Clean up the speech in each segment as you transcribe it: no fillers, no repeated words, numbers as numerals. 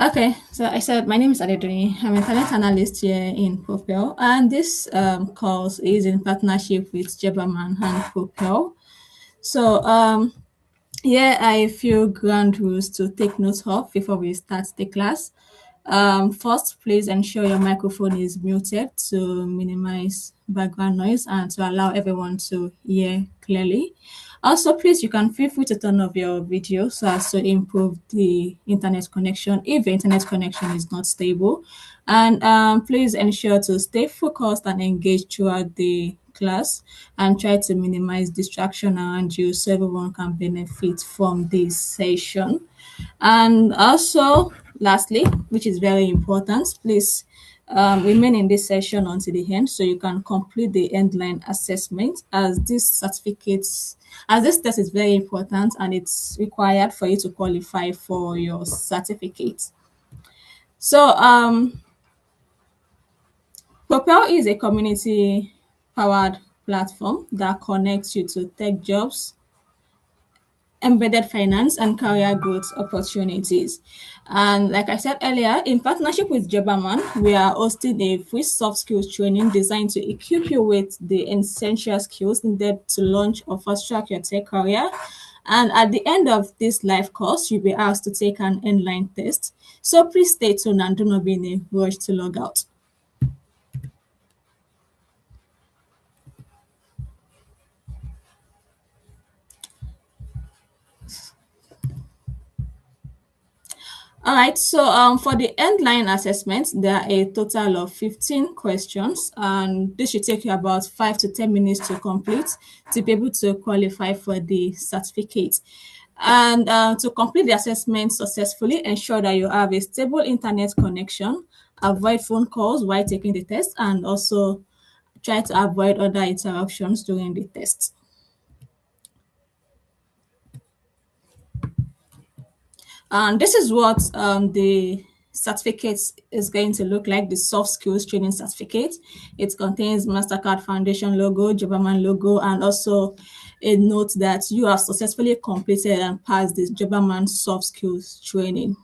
Okay, so I said my name is Adedoni. I'm a talent analyst here in Propel, and this course is in partnership with Jobberman and Propel. So here are a few ground rules to take note of before we start the class. First, please ensure your microphone is muted to minimize background noise and to allow everyone to hear clearly. Also, please, you can feel free to turn off your video so as to improve the internet connection if the internet connection is not stable. And please ensure to stay focused and engaged throughout the class and try to minimize distraction around you so everyone can benefit from this session. And also, lastly, which is very important, please remain in this session until the end so you can complete the endline assessment as this test is very important and it's required for you to qualify for your certificate. So, Propel is a community powered platform that connects you to tech jobs, embedded finance, and career growth opportunities. And like I said earlier, in partnership with Jobberman, we are hosting a free soft skills training designed to equip you with the essential skills needed to launch or fast track your tech career. And at the end of this live course, you'll be asked to take an inline test. So please stay tuned and do not be in a rush to log out. All right, so for the endline assessment, there are a total of 15 questions, and this should take you about 5 to 10 minutes to complete to be able to qualify for the certificate. And to complete the assessment successfully, ensure that you have a stable internet connection, avoid phone calls while taking the test, and also try to avoid other interruptions during the test. And this is what the certificate is going to look like, the soft skills training certificate. It contains MasterCard Foundation logo, Jobberman logo, and also a note that you have successfully completed and passed this Jobberman soft skills training.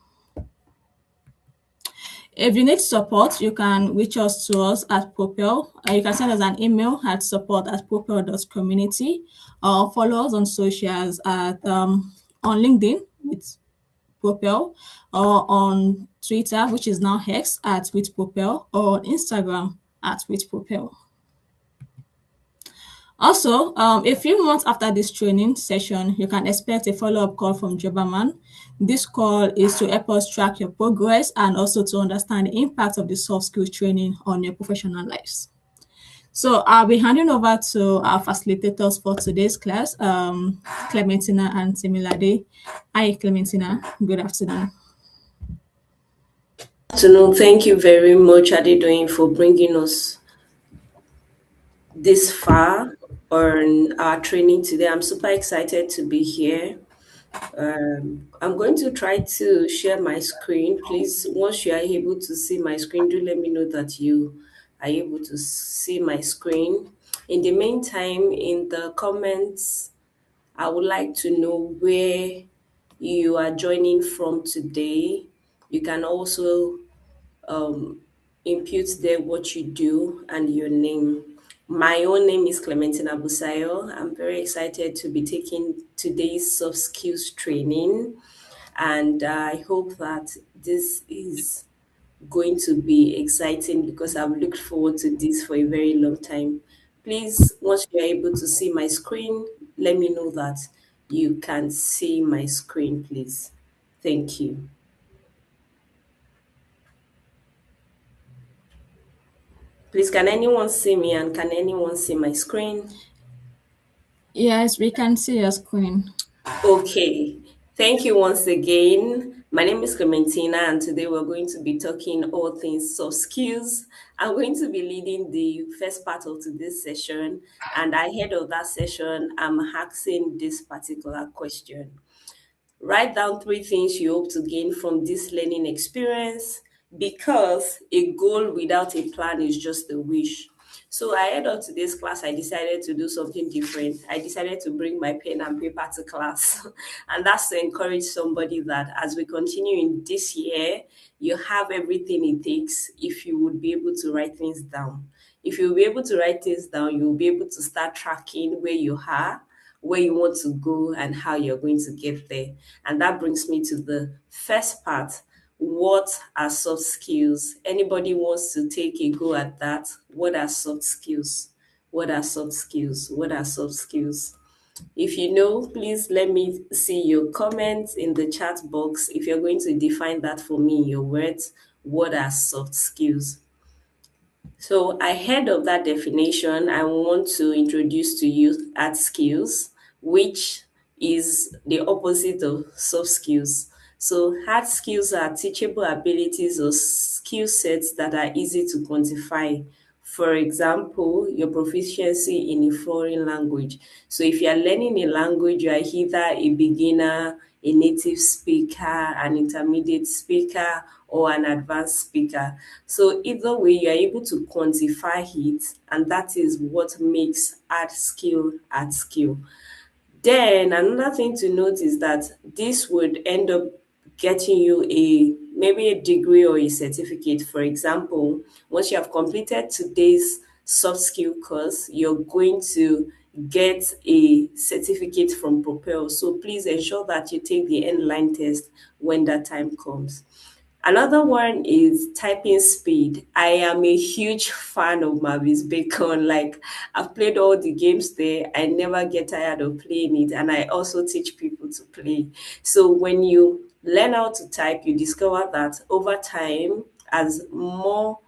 If you need support, you can reach us to us at Propel. You can send us an email at support@propel.community or follow us on socials at on LinkedIn with Propel, or on Twitter, which is now X at with Propel, or on Instagram at with Propel. Also, a few months after this training session, you can expect a follow-up call from Jobberman. This call is to help us track your progress and also to understand the impact of the soft skills training on your professional lives. So I'll be handing over to our facilitators for today's class, Clementina and Timilade. Hi, Clementina. Good afternoon. Afternoon. Thank you very much, Adedoyin, for bringing us this far on our training today. I'm super excited to be here. I'm going to try to share my screen. Please, once you are able to see my screen, do let me know that you are able to see my screen. In the meantime, in the comments, I would like to know where you are joining from today. You can also um, impute there what you do and your name. My own name is Clementina Busayo. I'm very excited to be taking today's soft skills training, and I hope that this is going to be exciting because I've looked forward to this for a very long time. Please, once you're able to see my screen, let me know that you can see my screen, please. Thank you. Please, can anyone see me and can anyone see my screen? Yes, we can see your screen. Okay. Thank you once again. My name is Clementina, and today we're going to be talking all things soft skills. I'm going to be leading the first part of today's session, and ahead of that session, I'm asking this particular question. Write down three things you hope to gain from this learning experience because a goal without a plan is just a wish. So ahead of today's class, I decided to do something different. I decided to bring my pen and paper to class. And that's to encourage somebody that as we continue in this year, you have everything it takes if you would be able to write things down. If you'll be able to write things down, you'll be able to start tracking where you are, where you want to go, and how you're going to get there. And that brings me to the first part. What are soft skills? Anybody wants to take a go at that? What are soft skills? What are soft skills? What are soft skills? If you know, please let me see your comments in the chat box. If you're going to define that for me in your words, what are soft skills? So, ahead of that definition, I want to introduce to you hard skills, which is the opposite of soft skills. So, hard skills are teachable abilities or skill sets that are easy to quantify. For example, your proficiency in a foreign language. So, if you are learning a language, you are either a beginner, a native speaker, an intermediate speaker, or an advanced speaker. So either way, you are able to quantify it, and that is what makes hard skill. Then another thing to note is that this would end up getting you a maybe a degree or a certificate. For example, once you have completed today's soft skill course, you're going to get a certificate from Propel. So please ensure that you take the end line test when that time comes. Another one is typing speed. I am a huge fan of Marvis Bacon. Like, I've played all the games there. I never get tired of playing it, and I also teach people to play. So when you learn how to type, you discover that over time, as more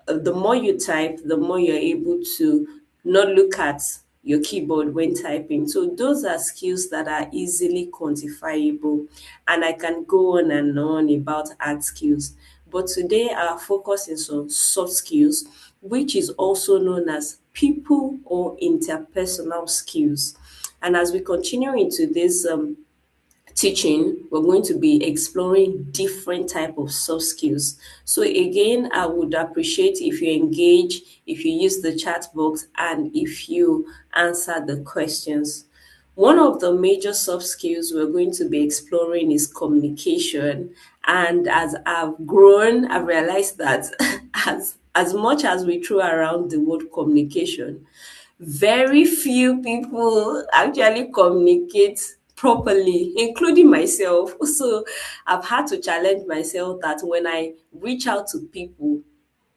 the more you type, the more you're able to not look at your keyboard when typing. So those are skills that are easily quantifiable. And I can go on and on about hard skills. But today our focus is on soft skills, which is also known as people or interpersonal skills. And as we continue into this teaching, we're going to be exploring different type of soft skills. So again, I would appreciate if you engage, if you use the chat box, and if you answer the questions. One of the major soft skills we're going to be exploring is communication. And as I've grown, I've realized that as much as we throw around the word communication, very few people actually communicate properly, including myself. So I've had to challenge myself that when I reach out to people,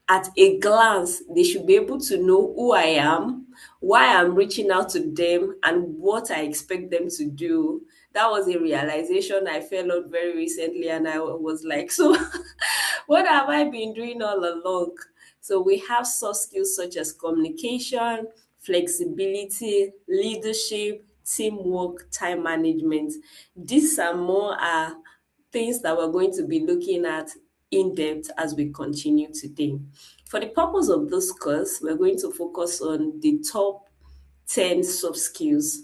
at a glance, they should be able to know who I am, why I'm reaching out to them, and what I expect them to do. That was a realization I fell on very recently, and I was like, so what have I been doing all along? So we have soft skills such as communication, flexibility, leadership, teamwork, time management. These are more things that we're going to be looking at in depth as we continue today. For the purpose of this course, we're going to focus on the top 10 soft skills,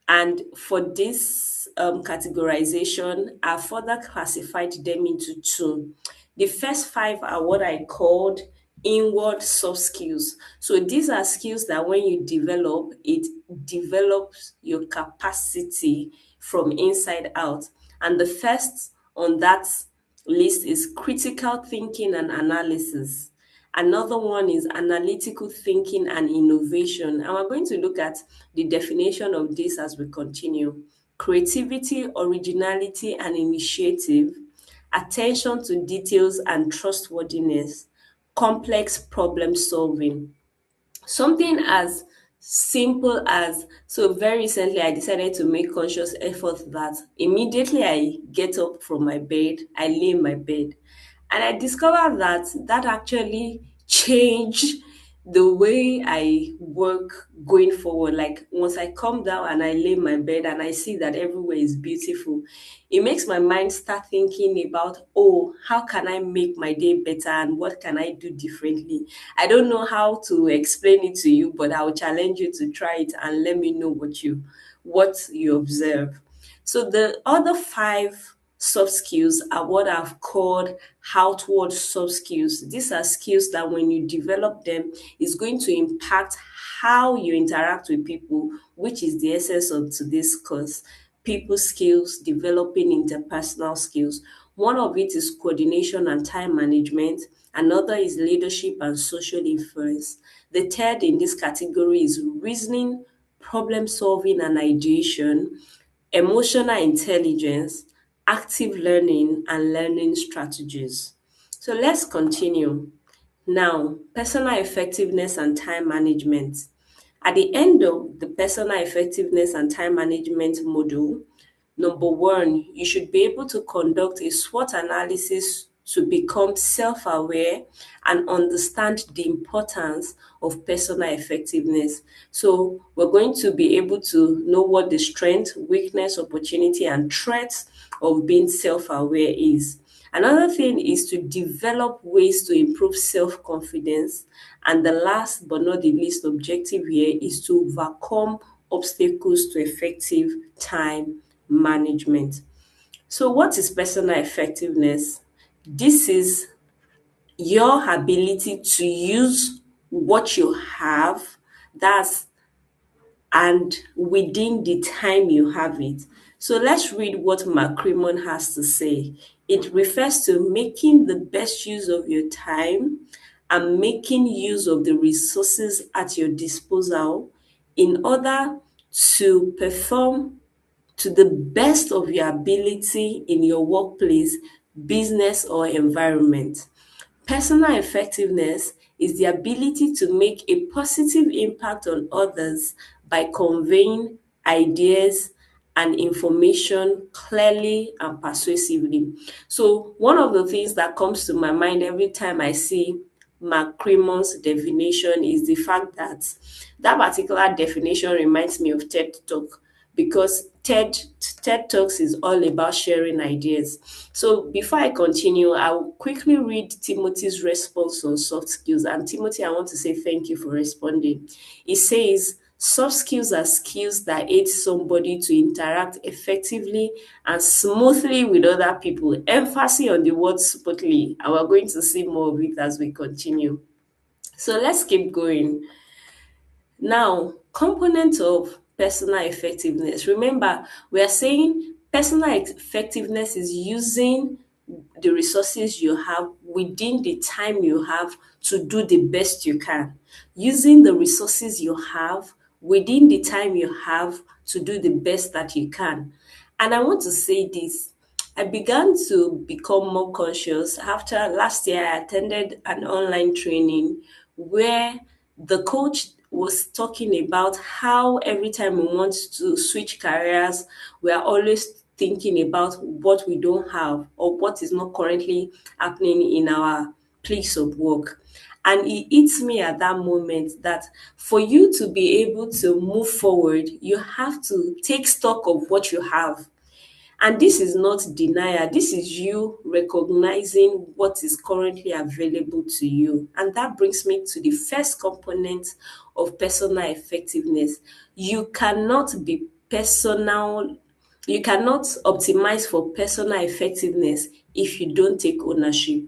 and for this categorization, I further classified them into two. The first five are what I called inward soft skills. So these are skills that when you develop, it develops your capacity from inside out. And the first on that list is critical thinking and analysis. Another one is analytical thinking and innovation. And we're going to look at the definition of this as we continue. Creativity, originality, and initiative, attention to details and trustworthiness, complex problem solving. Something as simple as, so very recently I decided to make conscious effort that immediately I get up from my bed, I lay in my bed. And I discovered that that actually changed the way I work going forward. Like once I come down and I lay in my bed and I see that everywhere is beautiful, it makes my mind start thinking about, oh, how can I make my day better and what can I do differently? I don't know how to explain it to you, but I'll challenge you to try it and let me know what you observe. So the other five soft skills are what I've called outward soft skills. These are skills that when you develop them, is going to impact how you interact with people, which is the essence of today's course. People skills, developing interpersonal skills. One of it is coordination and time management. Another is leadership and social influence. The third in this category is reasoning, problem solving and ideation, emotional intelligence, active learning, and learning strategies. So let's continue. Now, personal effectiveness and time management. At the end of the personal effectiveness and time management module, number one, you should be able to conduct a SWOT analysis to become self aware and understand the importance of personal effectiveness. So, we're going to be able to know what the strength, weakness, opportunity, and threats of being self aware is. Another thing is to develop ways to improve self confidence. And the last but not the least objective here is to overcome obstacles to effective time management. So, what is personal effectiveness? This is your ability to use what you have, that's and within the time you have it. So let's read what McCrimmon has to say. It refers to making the best use of your time and making use of the resources at your disposal in order to perform to the best of your ability in your workplace, business, or environment. Personal effectiveness is the ability to make a positive impact on others by conveying ideas and information clearly and persuasively. So, one of the things that comes to my mind every time I see McCrimmon's definition is the fact that that particular definition reminds me of TED Talk, because TED Talks is all about sharing ideas. So before I continue, I will quickly read Timothy's response on soft skills. And Timothy, I want to say thank you for responding. He says, soft skills are skills that aid somebody to interact effectively and smoothly with other people. Emphasis on the word smoothly, and we're going to see more of it as we continue. So let's keep going. Now, component of personal effectiveness. Remember, we are saying personal effectiveness is using the resources you have within the time you have to do the best you can. Using the resources you have within the time you have to do the best that you can. And I want to say this. I began to become more conscious after last year. I attended an online training where the coach was talking about how every time we want to switch careers, we are always thinking about what we don't have or what is not currently happening in our place of work. And it hits me at that moment that for you to be able to move forward, you have to take stock of what you have. And this is not denial, this is you recognizing what is currently available to you. And that brings me to the first component of personal effectiveness. You cannot be personal, you cannot optimize for personal effectiveness if you don't take ownership.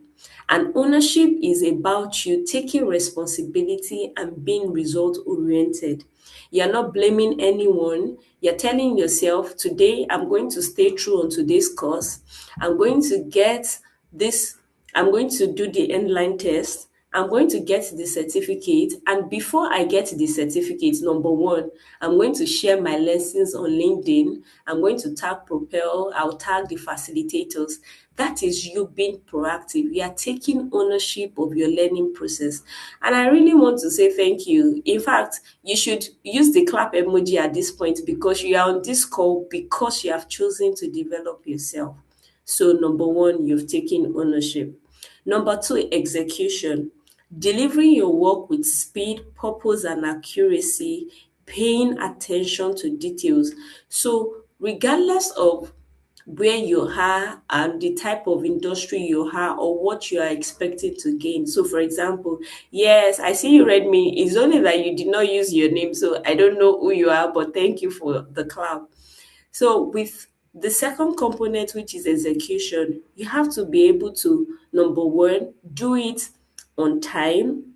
And ownership is about you taking responsibility and being result oriented. You're not blaming anyone. You're telling yourself, today I'm going to stay true on today's course. I'm going to get this, I'm going to do the endline test. I'm going to get the certificate. And before I get the certificate, number one, I'm going to share my lessons on LinkedIn. I'm going to tag Propel. I'll tag the facilitators. That is you being proactive. You are taking ownership of your learning process. And I really want to say thank you. In fact, you should use the clap emoji at this point because you are on this call because you have chosen to develop yourself. So, number one, you've taken ownership. Number two, execution. Delivering your work with speed, purpose, and accuracy, paying attention to details. So, regardless of where you are and the type of industry you are or what you are expecting to gain. So, for example, yes, I see you read me. It's only that you did not use your name, so I don't know who you are, but thank you for the clap. So, with The second component, which is execution, you have to be able to, number one, do it on time,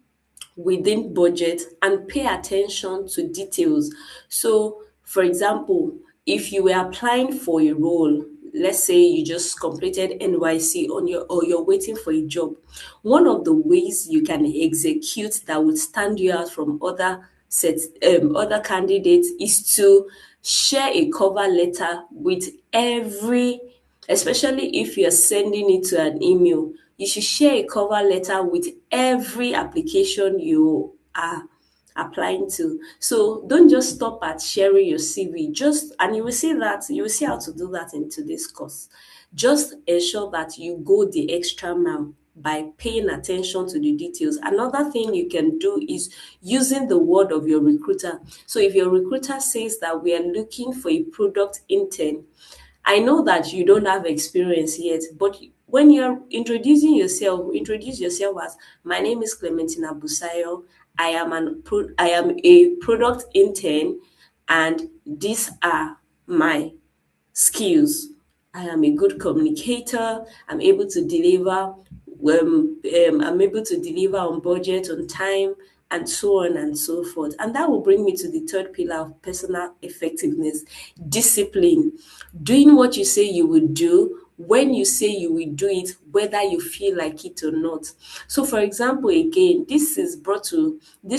within budget, and pay attention to details. So, for example, if you were applying for a role, let's say you just completed NYC on your or you're waiting for a job, one of the ways you can execute that would stand you out from other candidates is to share a cover letter with every, especially if you're sending it to an email, you should share a cover letter with every application you are applying to. So don't just stop at sharing your CV. Just and you will see how to do that in today's course. Just ensure that you go the extra mile by paying attention to the details. Another thing you can do is using the word of your recruiter. So if your recruiter says that we are looking for a product intern, I know that you don't have experience yet, but when you're introducing yourself, introduce yourself as, my name is Clementina Busayo. I am a product intern, and these are my skills. I am a good communicator. I'm able to deliver. I'm able to deliver on budget, on time, and so on and so forth. And that will bring me to the third pillar of personal effectiveness: discipline. Doing what you say you will do when you say you will do it, whether you feel like it or not. So, for example, again, this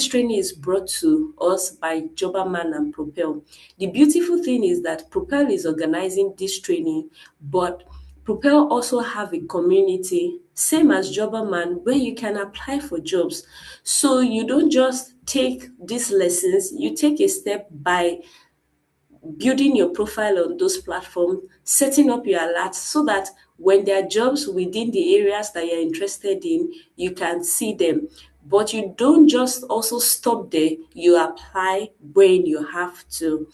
training is brought to us by Jobberman and Propel. The beautiful thing is that Propel is organizing this training, but Propel also have a community, same as Jobberman, where you can apply for jobs. So you don't just take these lessons, you take a step by building your profile on those platforms, setting up your alerts so that when there are jobs within the areas that you're interested in, you can see them. But you don't just also stop there, you apply when you have to.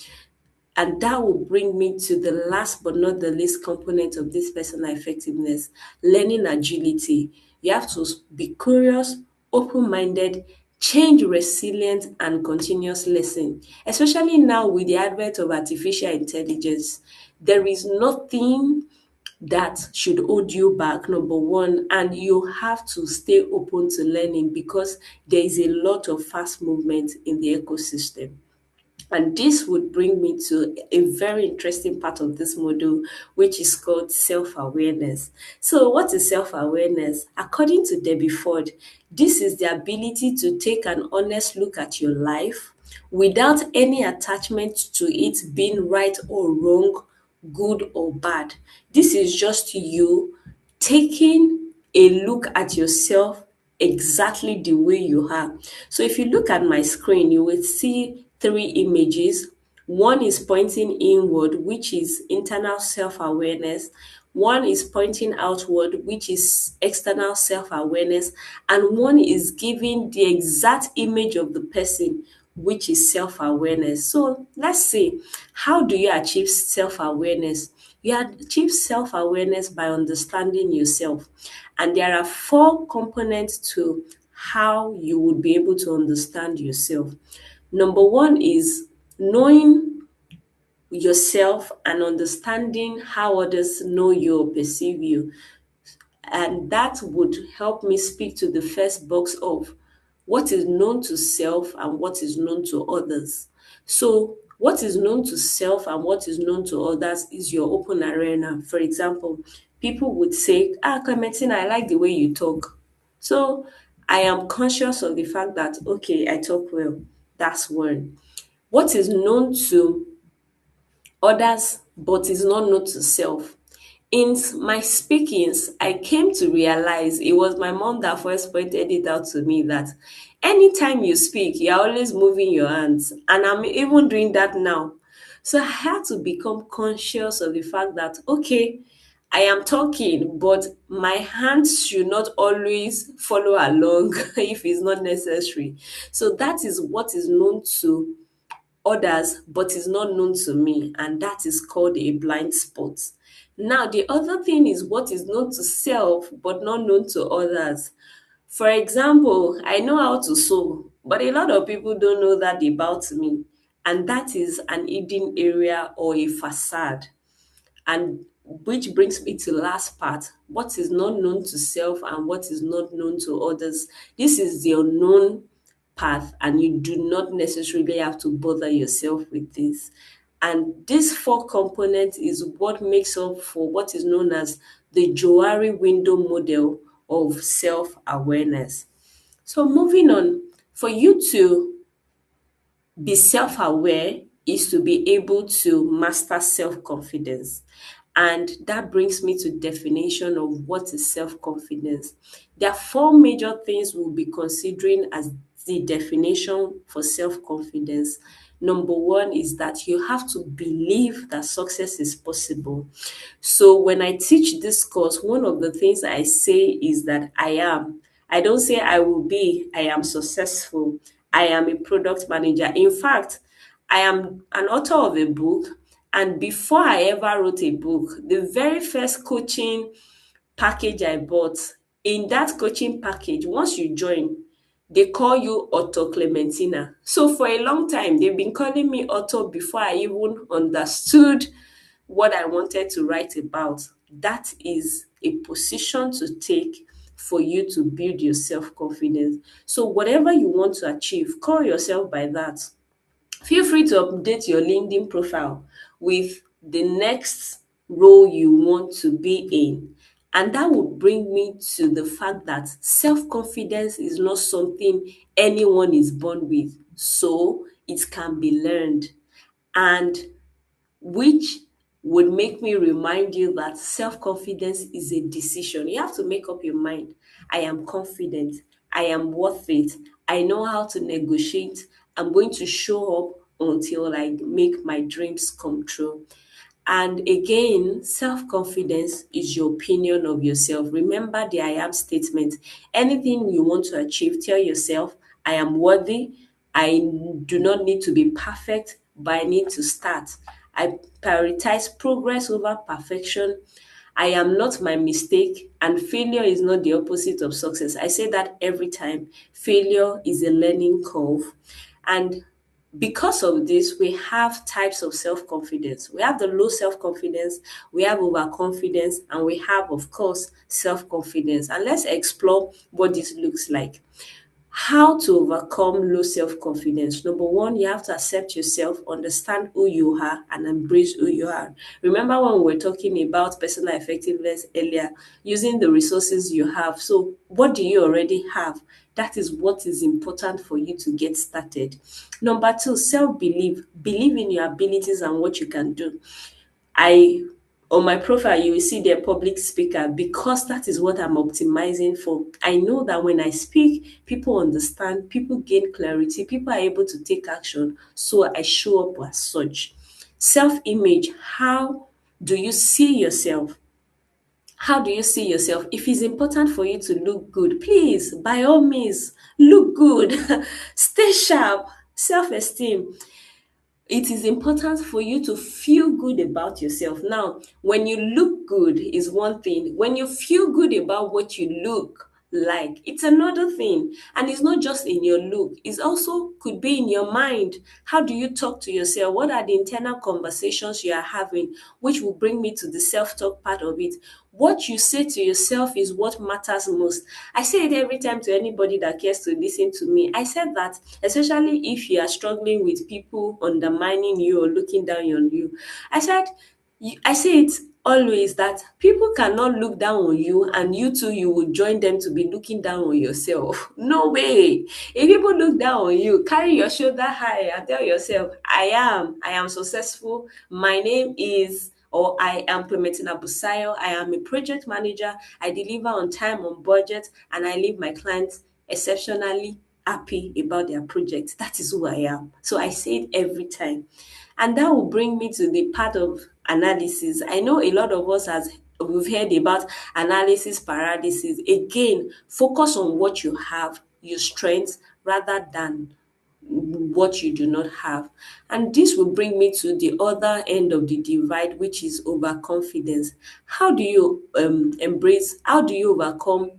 And that will bring me to the last but not the least component of this personal effectiveness: learning agility. You have to be curious, open minded, change resilient, and continuous lesson. Especially now with the advent of artificial intelligence, there is nothing that should hold you back, number one, and you have to stay open to learning because there is a lot of fast movement in the ecosystem. And this would bring me to a very interesting part of this module, which is called self awareness. So, what is self awareness? According to Debbie Ford, this is the ability to take an honest look at your life without any attachment to it being right or wrong, good or bad. This is just you taking a look at yourself exactly the way you are. So if you look at my screen, you will see three images. One is pointing inward, which is internal self awareness. One is pointing outward, which is external self awareness. And one is giving the exact image of the person, which is self awareness. So let's see, how do you achieve self awareness? You achieve self awareness by understanding yourself. And there are four components to how you would be able to understand yourself. Number one is knowing yourself and understanding how others know you or perceive you. And that would help me speak to the first box of what is known to self and what is known to others. So, what is known to self and what is known to others is your open arena. For example, people would say, "Ah, Clementina, I like the way you talk." So, I am conscious of the fact that, okay, I talk well. That's one. What is known to others but is not known to self. In my speakings, I came to realize it was my mom that first pointed it out to me that anytime you speak, you're always moving your hands. And I'm even doing that now. So I had to become conscious of the fact that, okay, I am talking, but my hands should not always follow along if it's not necessary. So that is what is known to others but is not known to me, and that is called a blind spot. Now, the other thing is what is known to self but not known to others. For example, I know how to sew, but a lot of people don't know that about me, and that is an hidden area or a facade. And which brings me to last part, what is not known to self and what is not known to others. This is the unknown path, and you do not necessarily have to bother yourself with this. And this four components is what makes up for what is known as the Johari window model of self-awareness. So moving on, for you to be self-aware is to be able to master self-confidence. And that brings me to definition of what is self-confidence. There are four major things we'll be considering as the definition for self-confidence. Number one is that you have to believe that success is possible. So when I teach this course, one of the things I say is that I am. I don't say I will be, I am successful. I am a product manager. In fact, I am an author of a book. And before I ever wrote a book, the very first coaching package I bought, in that coaching package, once you join, they call you Auto Clementina. So for a long time, they've been calling me author before I even understood what I wanted to write about. That is a position to take for you to build your self confidence. So, whatever you want to achieve, call yourself by that. Feel free to update your LinkedIn profile with the next role you want to be in. And that would bring me to the fact that self confidence is not something anyone is born with. So, it can be learned. And which would make me remind you that self confidence is a decision. You have to make up your mind. I am confident. I am worth it. I know how to negotiate. I'm going to show up until I make my dreams come true. And again, self confidence is your opinion of yourself. Remember the I am statement. Anything you want to achieve, tell yourself, I am worthy. I do not need to be perfect, but I need to start. I prioritize progress over perfection. I am not my mistake, and failure is not the opposite of success. I say that every time. Failure is a learning curve. And because of this, we have types of self confidence. We have the low self confidence, we have overconfidence, and we have, of course, self confidence. And let's explore what this looks like. How to overcome low self confidence. Number one, you have to accept yourself, understand who you are, and embrace who you are. Remember when we were talking about personal effectiveness earlier, using the resources you have. So, what do you already have? That is what is important for you to get started. Number two, self belief. Believe in your abilities and what you can do. I On my profile you will see the public speaker because that is what I'm optimizing for. I know that when I speak, people understand, people gain clarity, people are able to take action. So I show up as such. Self-image, how do you see yourself? How do you see yourself? If it's important for you to look good, please, by all means, look good. Stay sharp. Self-esteem, it is important for you to feel good about yourself. Now, when you look good is one thing. When you feel good about what you look like, it's another thing. And it's not just in your look, it's also could be in your mind. How do you talk to yourself? What are the internal conversations you are having? Which will bring me to the self-talk part of it. What you say to yourself is what matters most. I say it every time to anybody that cares to listen to me. I said that, especially if you are struggling with people undermining you or looking down on you. I said, I say it always that people cannot look down on you and you too you will join them to be looking down on yourself. No way. If people look down on you, carry your shoulder high and tell yourself, I am successful. My name is, or I am Clementina Busayo. I am a project manager. I deliver on time, on budget, and I leave my clients exceptionally happy about their project. That is who I am. So I say it every time. And that will bring me to the part of analysis. I know a lot of us has we've heard about analysis paralysis. Again, focus on what you have, your strengths, rather than what you do not have. And this will bring me to the other end of the divide, which is overconfidence. How do you overcome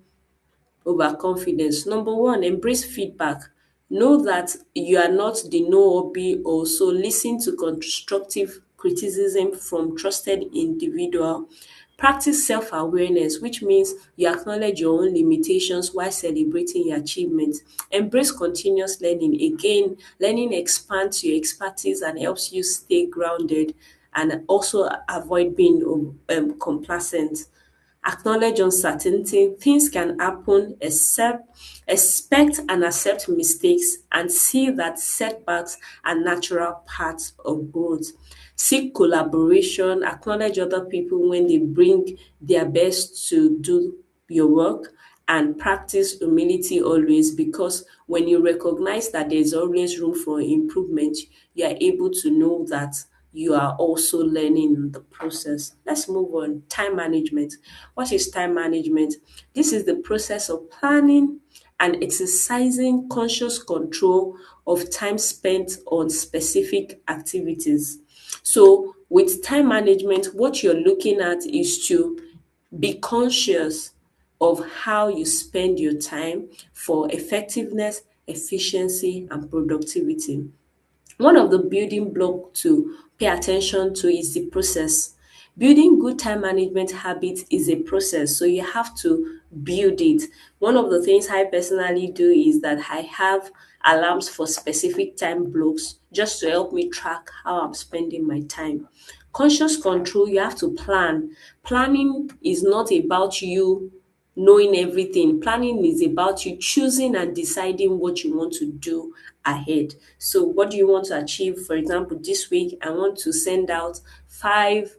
overconfidence? Number one, embrace feedback. Know that you are not the know or be, also listen to constructive criticism from trusted individual. Practice self-awareness, which means you acknowledge your own limitations while celebrating your achievements. Embrace continuous learning. Again, learning expands your expertise and helps you stay grounded and also avoid being complacent. Acknowledge uncertainty. Things can happen, expect and accept mistakes, and see that setbacks are natural parts of growth. Seek collaboration, acknowledge other people when they bring their best to do your work, and practice humility always, because when you recognize that there's always room for improvement, you are able to know that you are also learning in the process. Let's move on. Time management. What is time management? This is the process of planning and exercising conscious control of time spent on specific activities. So, with time management, what you're looking at is to be conscious of how you spend your time for effectiveness, efficiency, and productivity. One of the building block to pay attention to is the process. Building good time management habits is a process, so you have to build it. One of the things I personally do is that I have alarms for specific time blocks just to help me track how I'm spending my time. Conscious control, you have to plan. Planning is not about you knowing everything. Planning is about you choosing and deciding what you want to do ahead. So, what do you want to achieve? For example, this week, I want to send out 5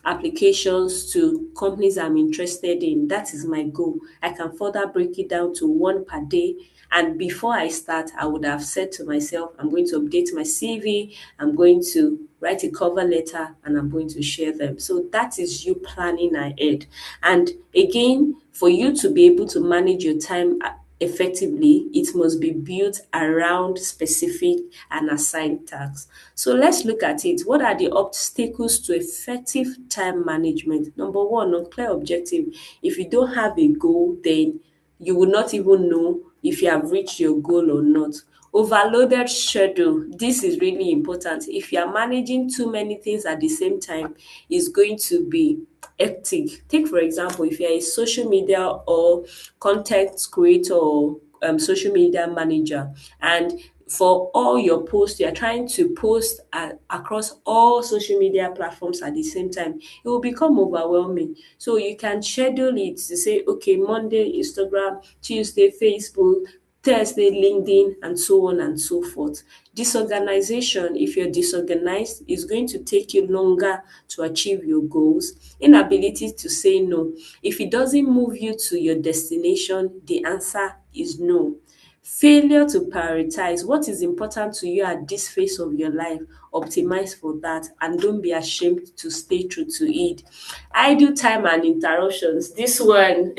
applications to companies I'm interested in. That is my goal. I can further break it down to one per day. And before I start, I would have said to myself, I'm going to update my CV, I'm going to write a cover letter, and I'm going to share them. So that is you planning ahead. And again, for you to be able to manage your time effectively, it must be built around specific and assigned tasks. So let's look at it. What are the obstacles to effective time management? Number one, unclear objective. If you don't have a goal, then you will not even know if you have reached your goal or not. Overloaded schedule. This is really important. If you are managing too many things at the same time, it's going to be hectic. Take for example, if you're a social media or content creator or social media manager, and for all your posts, you're trying to post across all social media platforms at the same time, it will become overwhelming. So you can schedule it to say, okay, Monday, Instagram, Tuesday, Facebook, Thursday, LinkedIn, and so on and so forth. Disorganization, if you're disorganized, is going to take you longer to achieve your goals. Inability to say no. If it doesn't move you to your destination, the answer is no. Failure to prioritize what is important to you at this phase of your life. Optimize for that and don't be ashamed to stay true to it. Idle time and interruptions. This one,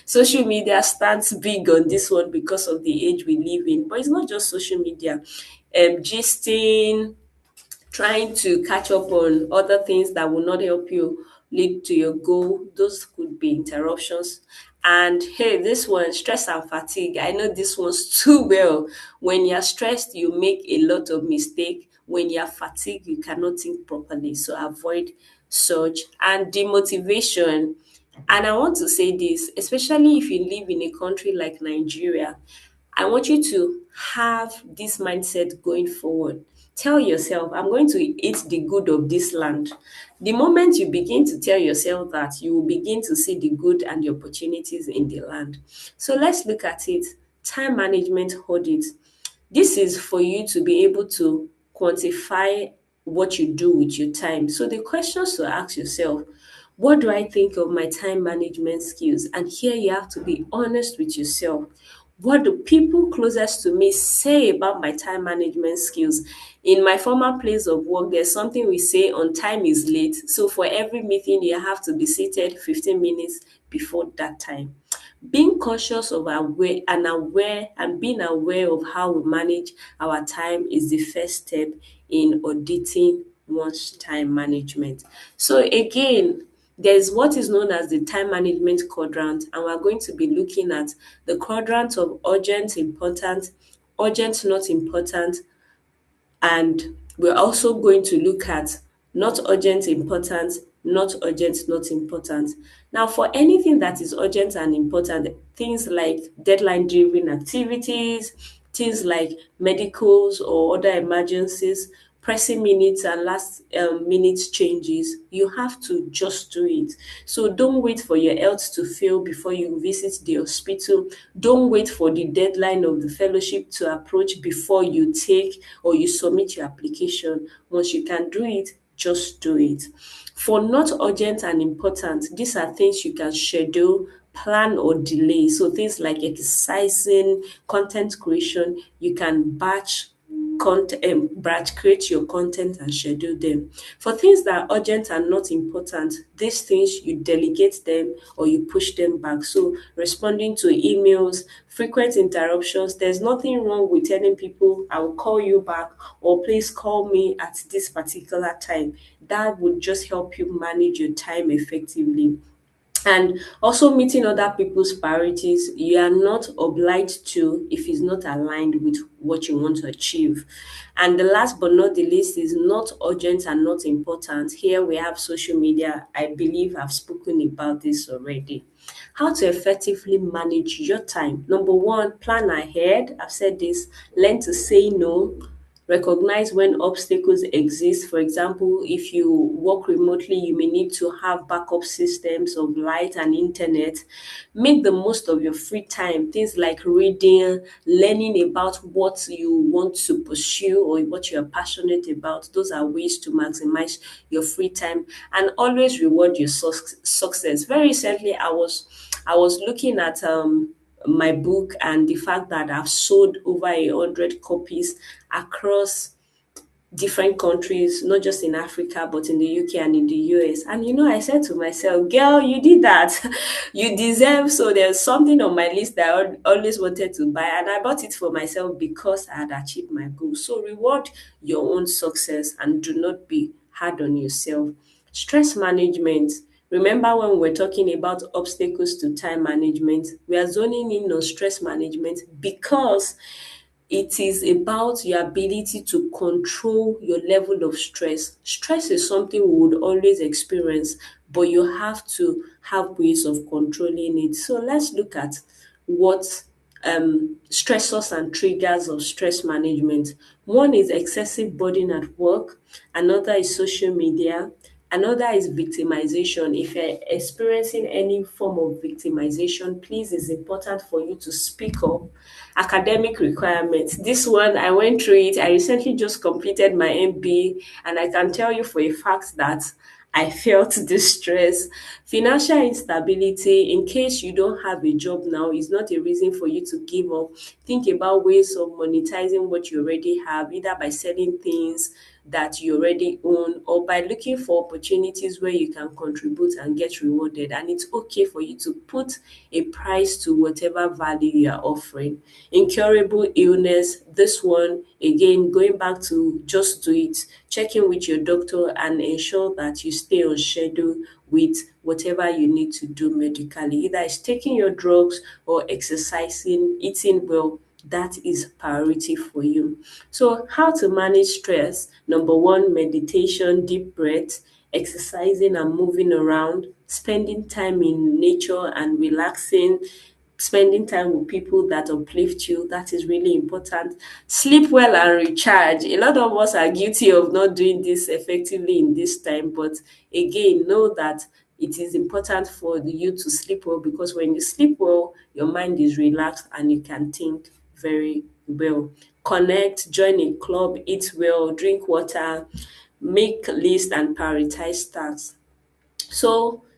social media stands big on this one because of the age we live in. But it's not just social media. Gisting, trying to catch up on other things that will not help you lead to your goal. Those could be interruptions. And hey, this one, stress and fatigue. I know this one's too well. When you're stressed, you make a lot of mistake. When you're fatigued, you cannot think properly. So avoid such. And demotivation. And I want to say this, especially if you live in a country like Nigeria, I want you to have this mindset going forward. Tell yourself, I'm going to eat the good of this land. The moment you begin to tell yourself that, you will begin to see the good and the opportunities in the land. So let's look at it. Time management audit. This is for you to be able to quantify what you do with your time. So the questions to ask yourself, what do I think of my time management skills? And here you have to be honest with yourself. What do people closest to me say about my time management skills? In my former place of work, there's something we say on time is late. So for every meeting, you have to be seated 15 minutes before that time. Being conscious of aware and being aware of how we manage our time is the first step in auditing one's time management. So again, there's what is known as the time management quadrant, and we're going to be looking at the quadrant of urgent, important, urgent, not important, and we're also going to look at not urgent, important, not urgent, not important. Now, for anything that is urgent and important, things like deadline driven activities, things like medicals or other emergencies, pressing minutes and last minute changes, you have to just do it. So don't wait for your health to fail before you visit the hospital. Don't wait for the deadline of the fellowship to approach before you take or you submit your application. Once you can do it, just do it. For not urgent and important, these are things you can schedule, plan or delay. So things like exercising, content creation, you can batch create your content and schedule them. For things that are urgent and not important, these things you delegate them or you push them back. So responding to emails, frequent interruptions, there's nothing wrong with telling people I will call you back or please call me at this particular time. That would just help you manage your time effectively. And also meeting other people's priorities, you are not obliged to if it's not aligned with what you want to achieve. And the last but not the least is not urgent and not important. Here we have social media. I believe I've spoken about this already. How to effectively manage your time. Number one, plan ahead. I've said this. Learn to say no. Recognize when obstacles exist. For example, if you work remotely, you may need to have backup systems of light and internet. Make the most of your free time. Things like reading, learning about what you want to pursue or what you're passionate about. Those are ways to maximize your free time and always reward your success. Very recently, I was looking at my book and the fact that I've sold over 100 copies across different countries, not just in Africa, but in the UK and in the US. And I said to myself, girl, you did that. You deserve. So there's something on my list that I always wanted to buy. And I bought it for myself because I had achieved my goal. So reward your own success and do not be hard on yourself. Stress management. Remember when we were talking about obstacles to time management, we are zoning in on stress management because it is about your ability to control your level of stress. Stress is something we would always experience, but you have to have ways of controlling it. So let's look at what stressors and triggers of stress management. One is excessive burden at work, another is social media, another is victimization. If you're experiencing any form of victimization, please, it's important for you to speak up. Academic requirements. This one, I went through it. I recently just completed my MBA, and I can tell you for a fact that I felt this stress. Financial instability, in case you don't have a job now, is not a reason for you to give up. Think about ways of monetizing what you already have, either by selling things that you already own or by looking for opportunities where you can contribute and get rewarded. And it's okay for you to put a price to whatever value you are offering. Incurable illness, this one, again, going back to just do it. Check in with your doctor and ensure that you stay on schedule with whatever you need to do medically. Either it's taking your drugs or exercising, eating well. That is priority for you. So, how to manage stress? Number one, meditation, deep breath, exercising and moving around, spending time in nature and relaxing, spending time with people that uplift you. That is really important. Sleep well and recharge. A lot of us are guilty of not doing this effectively in this time, but again, know that it is important for you to sleep well because when you sleep well, your mind is relaxed and you can think very well. Connect, join a club, eat well, drink water, make list and prioritize tasks.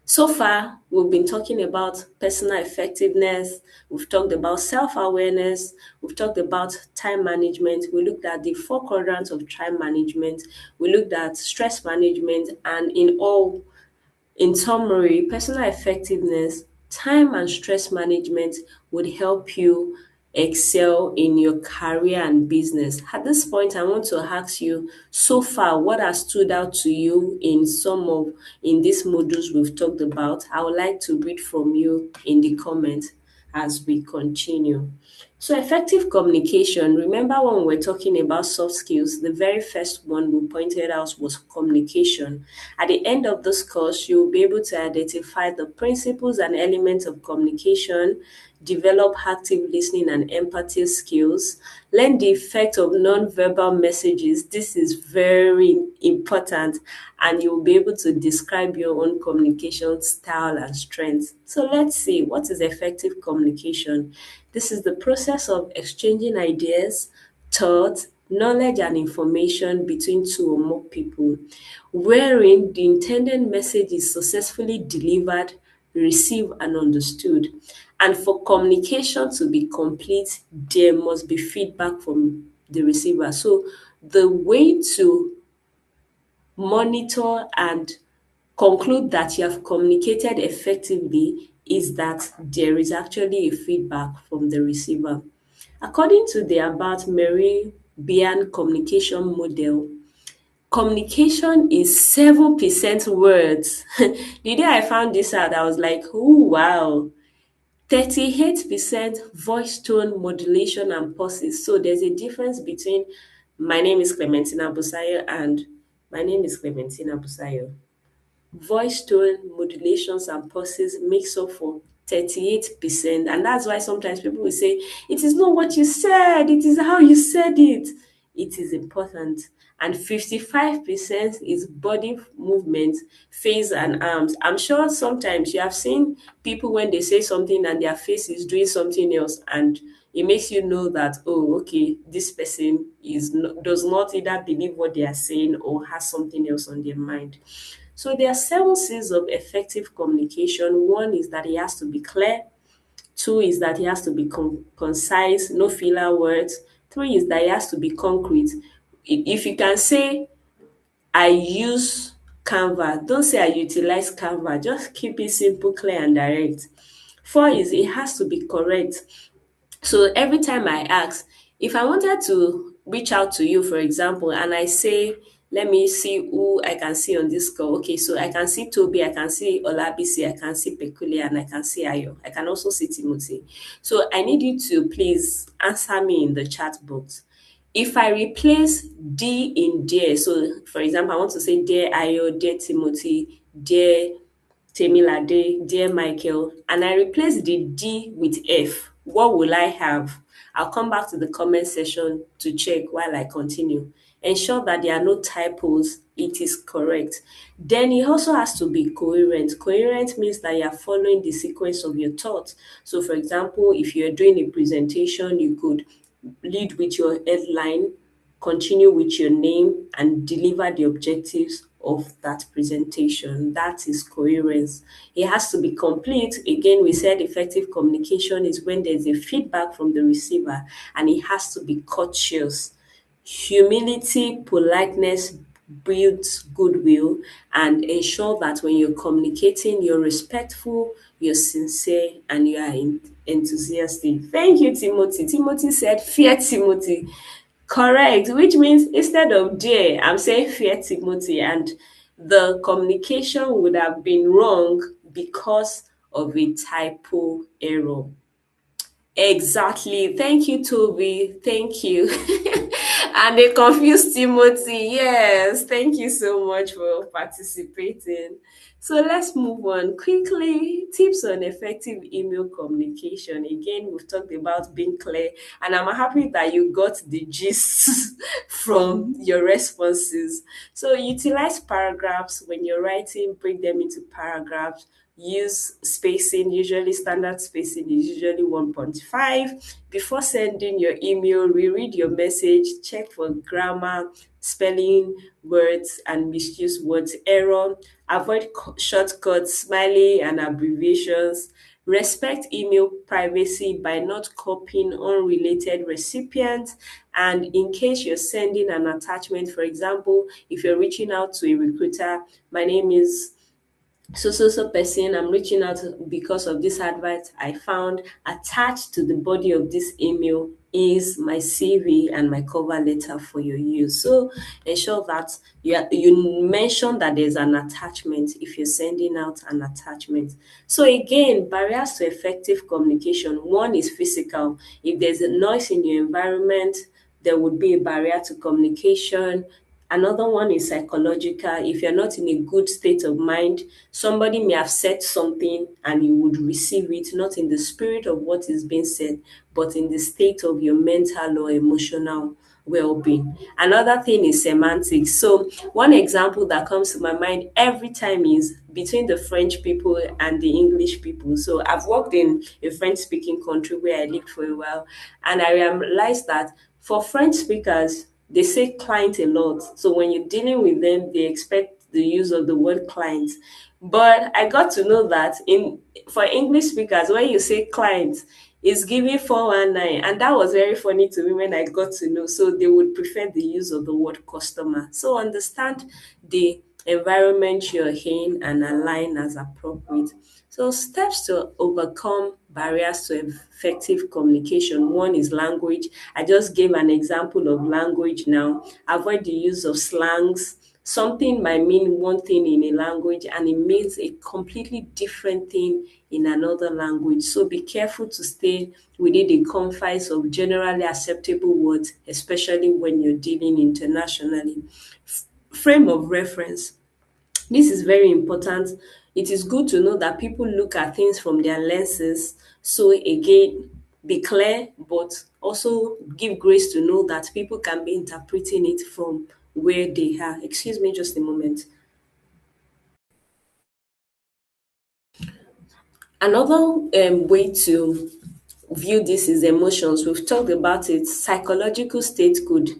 So far, we've been talking about personal effectiveness, we've talked about self awareness, we've talked about time management, we looked at the four quadrants of time management, we looked at stress management, and in summary, personal effectiveness, time and stress management would help you excel in your career and business. At this point, I want to ask you, so far, what has stood out to you in these modules we've talked about? I would like to read from you in the comments as we continue. So effective communication, remember when we were talking about soft skills, the very first one we pointed out was communication. At the end of this course, you'll be able to identify the principles and elements of communication, develop active listening and empathy skills, learn the effect of non-verbal messages. This is very important, and you'll be able to describe your own communication style and strengths. So let's see, what is effective communication? This is the process of exchanging ideas, thoughts, knowledge, and information between two or more people, wherein the intended message is successfully delivered, received, and understood. And for communication to be complete, there must be feedback from the receiver. So, the way to monitor and conclude that you have communicated effectively is that there is actually a feedback from the receiver. According to the About Meribian communication model, communication is 7% words. The day I found this out, I was like, oh, wow. 38% voice tone modulation and pauses. So there's a difference between my name is Clementina Busayo and my name is Clementina Busayo. Voice tone modulations and pauses makes up for 38%. And that's why sometimes people will say, it is not what you said, it is how you said it. It is important. And 55% is body movement, face, and arms. I'm sure sometimes you have seen people when they say something and their face is doing something else, and it makes you know that, oh, okay, this person does not either believe what they are saying or has something else on their mind. So there are seven C's of effective communication. One is that it has to be clear. Two is that it has to be concise, no filler words. Three is that it has to be concrete. If you can say, I use Canva, don't say I utilize Canva. Just keep it simple, clear, and direct. Four is it has to be correct. So every time I ask, if I wanted to reach out to you, for example, and I say, let me see who I can see on this call. Okay, so I can see Toby, I can see Olabisi, I can see Peculiar, and I can see Ayo. I can also see Timothy. So I need you to please answer me in the chat box. If I replace D in dear, so for example, I want to say dear Ayo, dear Timothy, dear Temilade, dear Michael, and I replace the D with F, what will I have? I'll come back to the comment section to check while I continue. Ensure that there are no typos, it is correct. Then it also has to be coherent. Coherent means that you are following the sequence of your thoughts. So, for example, if you're doing a presentation, you could lead with your headline, continue with your name, and deliver the objectives of that presentation. That is coherence. It has to be complete. Again, we said effective communication is when there's a feedback from the receiver, and it has to be courteous. Humility, politeness builds goodwill, and ensure that when you're communicating, you're respectful, you're sincere, and you are enthusiastic. Thank you, Timothy. Timothy said, Fear Timothy. Correct, which means instead of dear, I'm saying Fear Timothy, and the communication would have been wrong because of a typo error. Exactly. Thank you, Toby. Thank you. And they confused Timothy. Yes. Thank you so much for participating. So let's move on quickly. Tips on effective email communication. Again, we've talked about being clear, and I'm happy that you got the gist from your responses. So utilize paragraphs when you're writing, break them into paragraphs. Use spacing, usually standard spacing is usually 1.5. Before sending your email, reread your message, check for grammar, spelling, words, and misused words, error. Avoid shortcuts, smiley, and abbreviations. Respect email privacy by not copying unrelated recipients. And in case you're sending an attachment, for example, if you're reaching out to a recruiter, my name is so person, I'm reaching out because of this advert I found attached to the body of this email is my CV and my cover letter for your use. So ensure that you mention that there's an attachment if you're sending out an attachment. So again, barriers to effective communication. One is physical. If there's a noise in your environment, there would be a barrier to communication. Another one is psychological. If you're not in a good state of mind, somebody may have said something and you would receive it not in the spirit of what is being said, but in the state of your mental or emotional well-being. Another thing is semantics. So one example that comes to my mind every time is between the French people and the English people. So I've worked in a French-speaking country where I lived for a while, and I realized that for French speakers, they say client a lot. So when you're dealing with them, they expect the use of the word client. But I got to know that in for English speakers, when you say client, it's giving 419. And that was very funny to me when I got to know. So they would prefer the use of the word customer. So understand the environment you're in and align as appropriate. So steps to overcome barriers to effective communication. One is language. I just gave an example of language now. Avoid the use of slangs. Something might mean one thing in a language and it means a completely different thing in another language. So be careful to stay within the confines of generally acceptable words, especially when you're dealing internationally. Frame of reference. This is very important. It is good to know that people look at things from their lenses. So again, be clear, but also give grace to know that people can be interpreting it from where they are. Excuse me just a moment. Another way to view this is emotions. We've talked about it. Psychological state could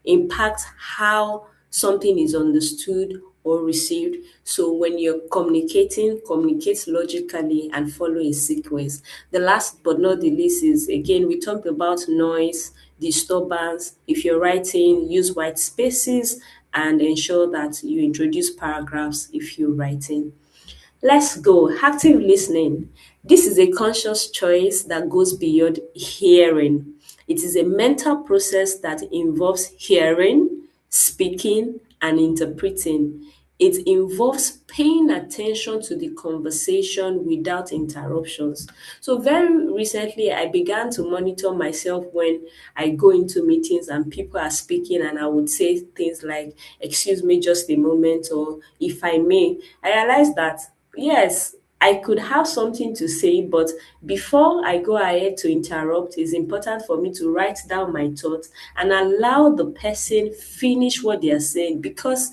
impact how something is understood or received. So when you're communicating, communicate logically and follow a sequence. The last but not the least is, again, we talked about noise, disturbance. If you're writing, use white spaces and ensure that you introduce paragraphs if you're writing. Let's go. Active listening. This is a conscious choice that goes beyond hearing. It is a mental process that involves hearing, speaking, and interpreting. It involves paying attention to the conversation without interruptions. So, very recently, I began to monitor myself when I go into meetings and people are speaking, and I would say things like, "Excuse me, just a moment," or "If I may." I realized that yes, I could have something to say, but before I go ahead to interrupt, it's important for me to write down my thoughts and allow the person finish what they are saying, because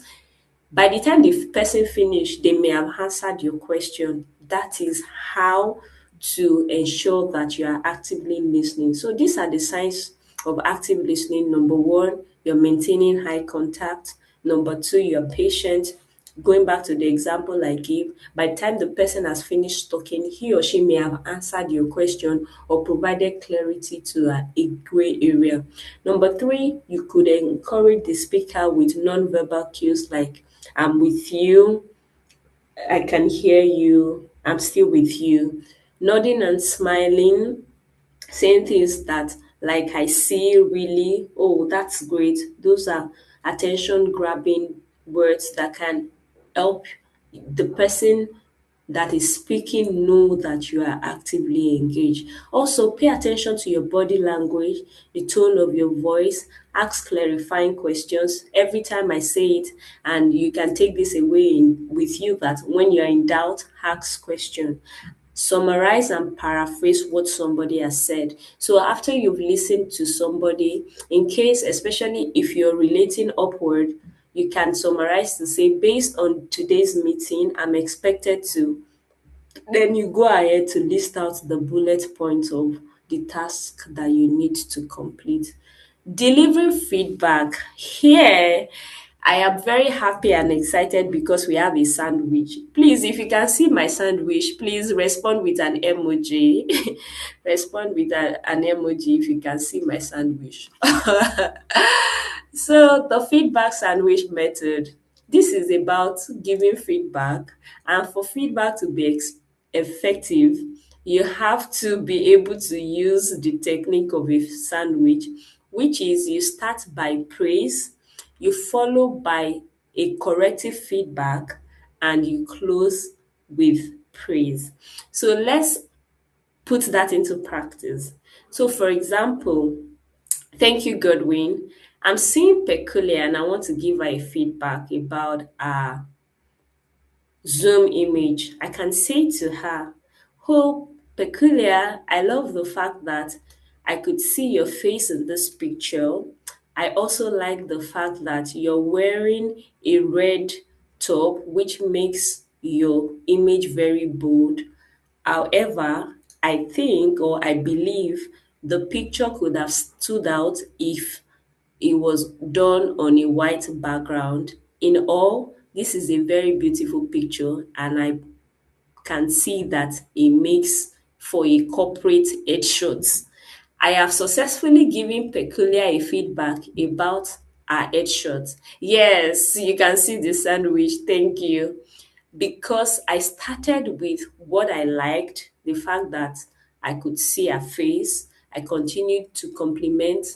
by the time the person finish, they may have answered your question. That is how to ensure that you are actively listening. So these are the signs of active listening. Number one, you're maintaining high contact. Number two, you're patient. Going back to the example I gave, by the time the person has finished talking, he or she may have answered your question or provided clarity to a gray area. Number three, you could encourage the speaker with non-verbal cues like "I'm with you," "I can hear you," "I'm still with you." Nodding and smiling, saying things that like "I see," "really," "oh, that's great." Those are attention grabbing words that can help the person that is speaking know that you are actively engaged. Also, pay attention to your body language, the tone of your voice, ask clarifying questions every time I say it, and you can take this away with you that when you're in doubt, ask question. Summarize and paraphrase what somebody has said. So after you've listened to somebody, in case, especially if you're relating upward, you can summarize to say, based on today's meeting, I'm expected to, then you go ahead to list out the bullet points of the task that you need to complete. Delivering feedback. Here, I am very happy and excited because we have a sandwich. Please, if you can see my sandwich, please respond with an emoji. Respond with an emoji if you can see my sandwich. So the feedback sandwich method. This is about giving feedback, and for feedback to be effective, you have to be able to use the technique of a sandwich, which is you start by praise, you follow by a corrective feedback, and you close with praise. So let's put that into practice. So, for example, thank you, Godwin. I'm seeing Peculiar and I want to give her a feedback about Zoom image. I can say to her, "Oh, Peculiar, I love the fact that I could see your face in this picture. I also like the fact that you're wearing a red top, which makes your image very bold. However, I think or I believe the picture could have stood out if it was done on a white background. In all, this is a very beautiful picture, and I can see that it makes for a corporate headshot. I have successfully given Peculiar a feedback about our headshot. Yes, you can see the sandwich. Thank you, because I started with what I liked, the fact that I could see her face. I continued to compliment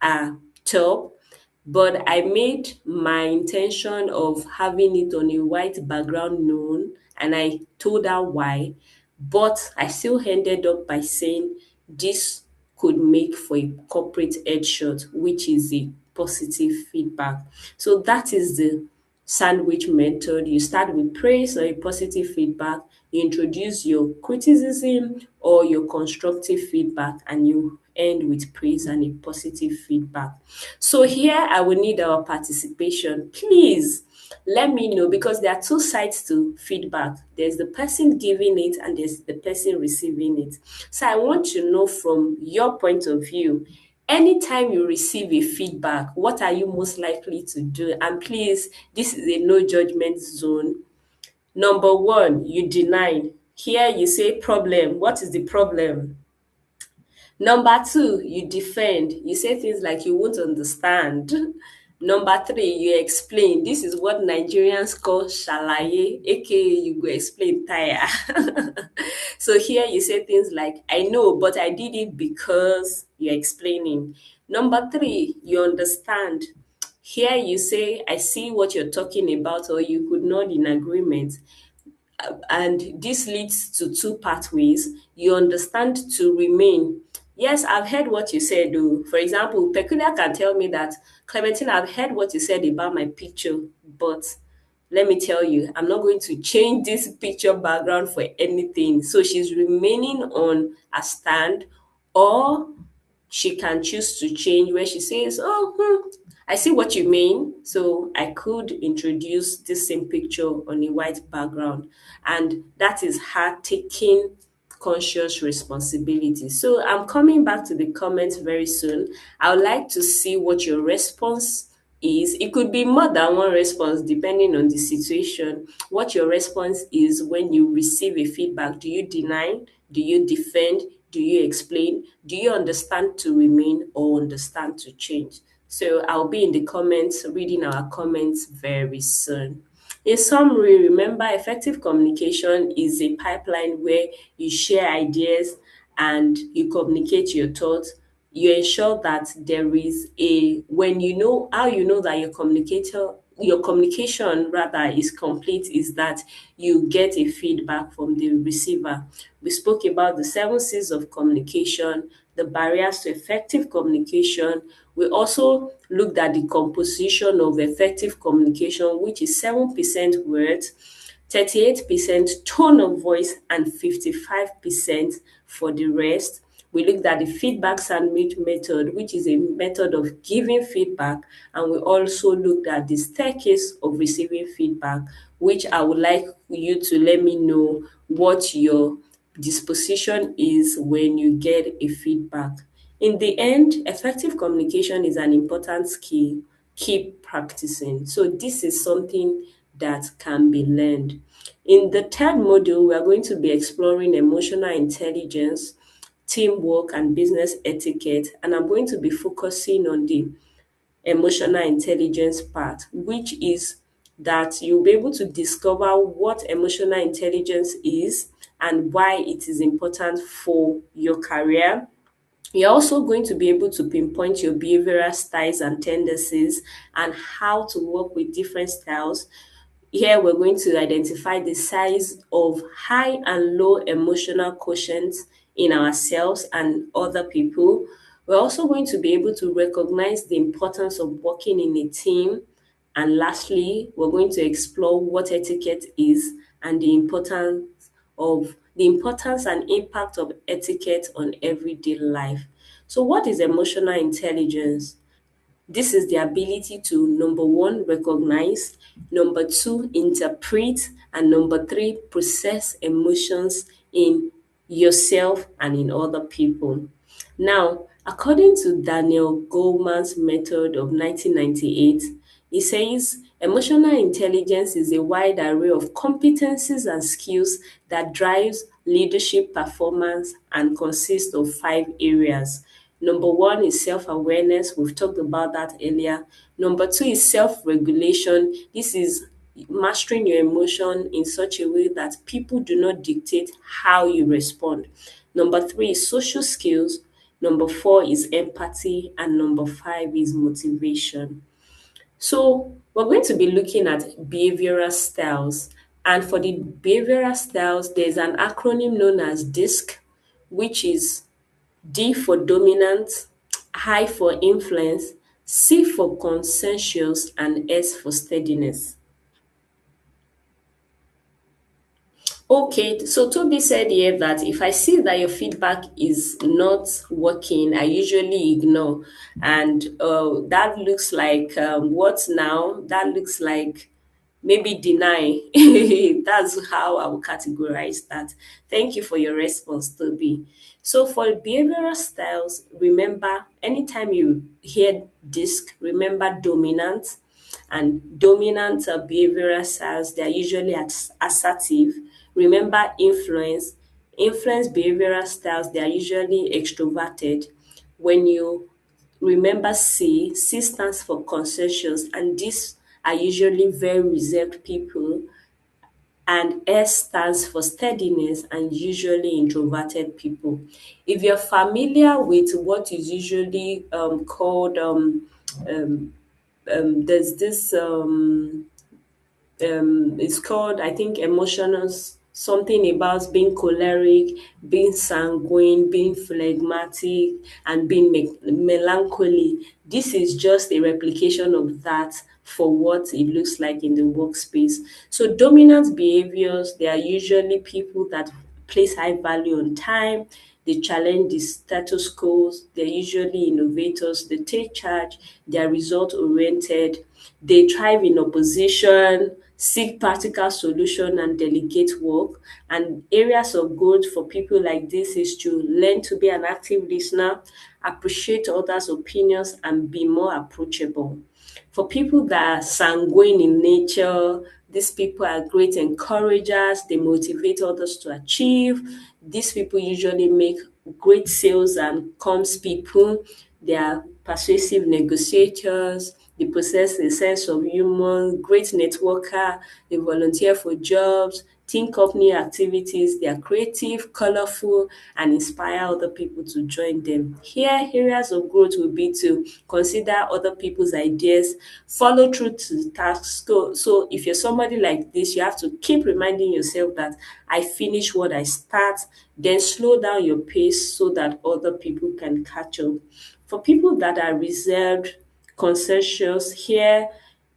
her top, but I made my intention of having it on a white background known, and I told her why. But I still ended up by saying this could make for a corporate headshot, which is a positive feedback. So that is the sandwich method. You start with praise or a positive feedback, you introduce your criticism or your constructive feedback, and you end with praise and a positive feedback. So here I will need our participation. Please let me know, because there are two sides to feedback. There's the person giving it and there's the person receiving it. So I want to know from your point of view, anytime you receive a feedback, what are you most likely to do? And please, this is a no judgment zone. Number one, you deny. Here you say problem. What is the problem? Number two, you defend. You say things like you won't understand. Number three, you explain. This is what Nigerians call shalaye, aka you go explain tire. So here you say things like, I know, but I did it because you're explaining. Number three, you understand. Here you say, I see what you're talking about, or you could nod in agreement. And this leads to two pathways. You understand to remain. Yes, I've heard what you said, though. For example, Peculiar can tell me that, Clementine, I've heard what you said about my picture, but let me tell you, I'm not going to change this picture background for anything. So she's remaining on a stand, or she can choose to change where she says, "Oh, I see what you mean." So I could introduce this same picture on a white background. And that is her taking conscious responsibility. So I'm coming back to the comments very soon. I would like to see what your response is. It could be more than one response depending on the situation. What your response is when you receive a feedback. Do you deny? Do you defend? Do you explain? Do you understand to remain or understand to change? So I'll be in the comments reading our comments very soon. In summary, remember, effective communication is a pipeline where you share ideas and you communicate your thoughts. You ensure that there is a, when you know how you know that your communication rather is complete, is that you get a feedback from the receiver. We spoke about the 7 C's of communication, the barriers to effective communication. We also looked at the composition of effective communication, which is 7% words, 38% tone of voice, and 55% for the rest. We looked at the feedback sandwich method, which is a method of giving feedback, and we also looked at the staircase of receiving feedback, which I would like you to let me know what your disposition is when you get a feedback. In the end, effective communication is an important skill. Keep practicing. So this is something that can be learned. In the third module, we are going to be exploring emotional intelligence, teamwork, and business etiquette. And I'm going to be focusing on the emotional intelligence part, which is that you'll be able to discover what emotional intelligence is and why it is important for your career. You're also going to be able to pinpoint your behavioral styles and tendencies and how to work with different styles. Here, we're going to identify the size of high and low emotional quotient in ourselves and other people. We're also going to be able to recognize the importance of working in a team. And lastly, we're going to explore what etiquette is and the importance and impact of etiquette on everyday life. So, what is emotional intelligence? This is the ability to number one, recognize, number two, interpret, and number three, process emotions in yourself and in other people. Now, according to Daniel Goleman's method of 1998, he says emotional intelligence is a wide array of competencies and skills that drives leadership performance and consists of five areas. Number one is self-awareness. We've talked about that earlier. Number two is self-regulation. This is mastering your emotion in such a way that people do not dictate how you respond. Number three is social skills. Number four is empathy. And number five is motivation. So we're going to be looking at behavioral styles. And for the behavioral styles, there's an acronym known as DISC, which is D for dominant, I for influence, C for consensus, and S for steadiness. Okay, so Toby said here that if I see that your feedback is not working, I usually ignore. And that looks like what now? That looks like maybe deny. That's how I will categorize that. Thank you for your response, Toby. So for behavioral styles, remember anytime you hear disc, remember dominant. And dominant behavioral styles, they are usually assertive. Remember influence. Influence behavioral styles, they are usually extroverted. When you remember C stands for consensus, and these are usually very reserved people. And S stands for steadiness and usually introverted people. If you're familiar with what is usually called, there's this it's called, I think, emotional something about being choleric, being sanguine, being phlegmatic, and being melancholy. This is just a replication of that for what it looks like in the workspace. So dominant behaviors, they are usually people that place high value on time. They challenge the status quo. They're usually innovators. They take charge. They are result oriented. They thrive in opposition, seek practical solution, and delegate work. And areas of growth for people like this is to learn to be an active listener, appreciate others' opinions, and be more approachable. For people that are sanguine in nature, these people are great encouragers, they motivate others to achieve. These people usually make great sales and comms people. They are persuasive negotiators, they possess a sense of humor, great networker, they volunteer for jobs, think of new activities, they are creative, colorful, and inspire other people to join them. Here, areas of growth will be to consider other people's ideas, follow through to the task. So if you're somebody like this, you have to keep reminding yourself that I finish what I start, then slow down your pace so that other people can catch up. For people that are reserved, conscientious, here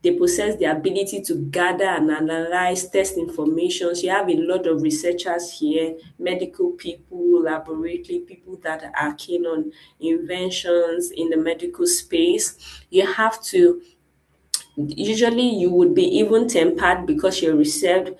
they possess the ability to gather and analyze, test information. So you have a lot of researchers here, medical people, laboratory people that are keen on inventions in the medical space. You have to Usually you would be even tempered because you're reserved.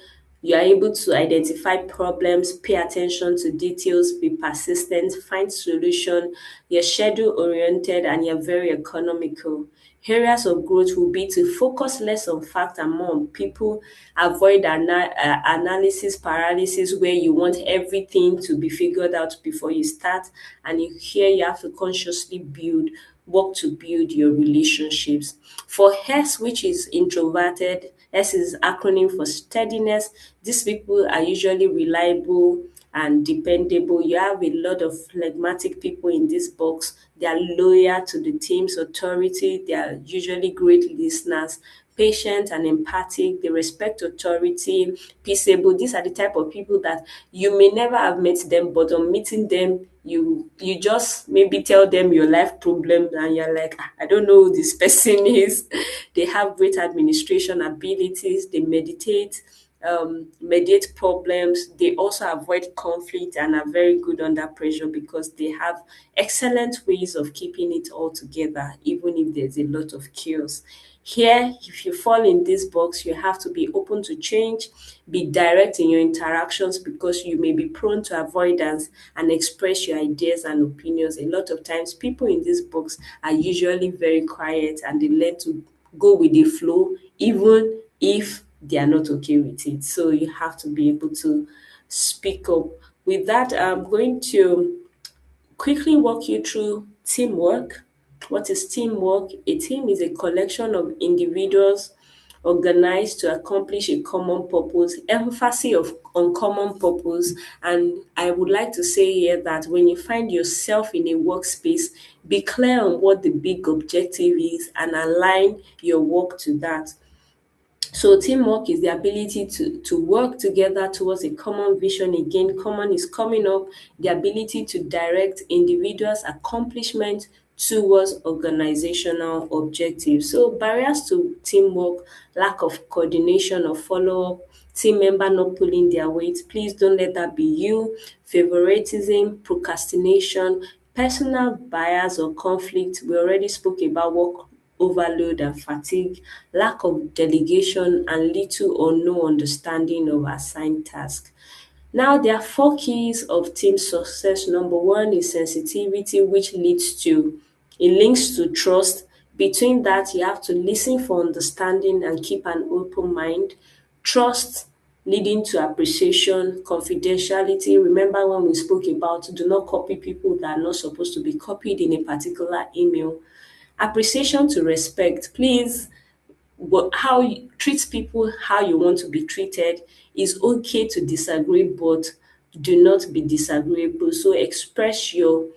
You are able to identify problems, pay attention to details, be persistent, find solution. You're schedule oriented and you're very economical. Areas of growth will be to focus less on fact and more on people, avoid analysis paralysis where you want everything to be figured out before you start. And here you have to consciously build work to build your relationships. For S, which is introverted, S is acronym for steadiness. These people are usually reliable and dependable. You have a lot of phlegmatic people in this box. They are loyal to the team's authority. They are usually great listeners, patient and empathic. They respect authority, peaceable. These are the type of people that you may never have met them, but on meeting them, you just maybe tell them your life problem and you're like, "Ah, I don't know who this person is." They have great administration abilities. They mediate problems. They also avoid conflict and are very good under pressure because they have excellent ways of keeping it all together, even if there's a lot of chaos. Here, if you fall in this box, you have to be open to change, be direct in your interactions because you may be prone to avoidance and express your ideas and opinions. A lot of times, people in this box are usually very quiet and they learn to go with the flow, even if they are not okay with it. So you have to be able to speak up. With that, I'm going to quickly walk you through teamwork. What is teamwork? A team is a collection of individuals organized to accomplish a common purpose, emphasis on common purpose. And I would like to say here that when you find yourself in a workspace, be clear on what the big objective is and align your work to that. So teamwork is the ability to work together towards a common vision. Again, common is coming up, the ability to direct individuals' accomplishment towards organizational objectives. So barriers to teamwork, lack of coordination or follow-up, team member not pulling their weight. Please don't let that be you. Favoritism, procrastination, personal bias or conflict. We already spoke about work overload and fatigue, lack of delegation, and little or no understanding of assigned tasks. Now, there are four keys of team success. Number one is sensitivity, which it links to trust. Between that, you have to listen for understanding and keep an open mind. Trust leading to appreciation, confidentiality. Remember when we spoke about do not copy people that are not supposed to be copied in a particular email. Appreciation to respect. Please, how you treat people how you want to be treated. Is okay to disagree, but do not be disagreeable. So express your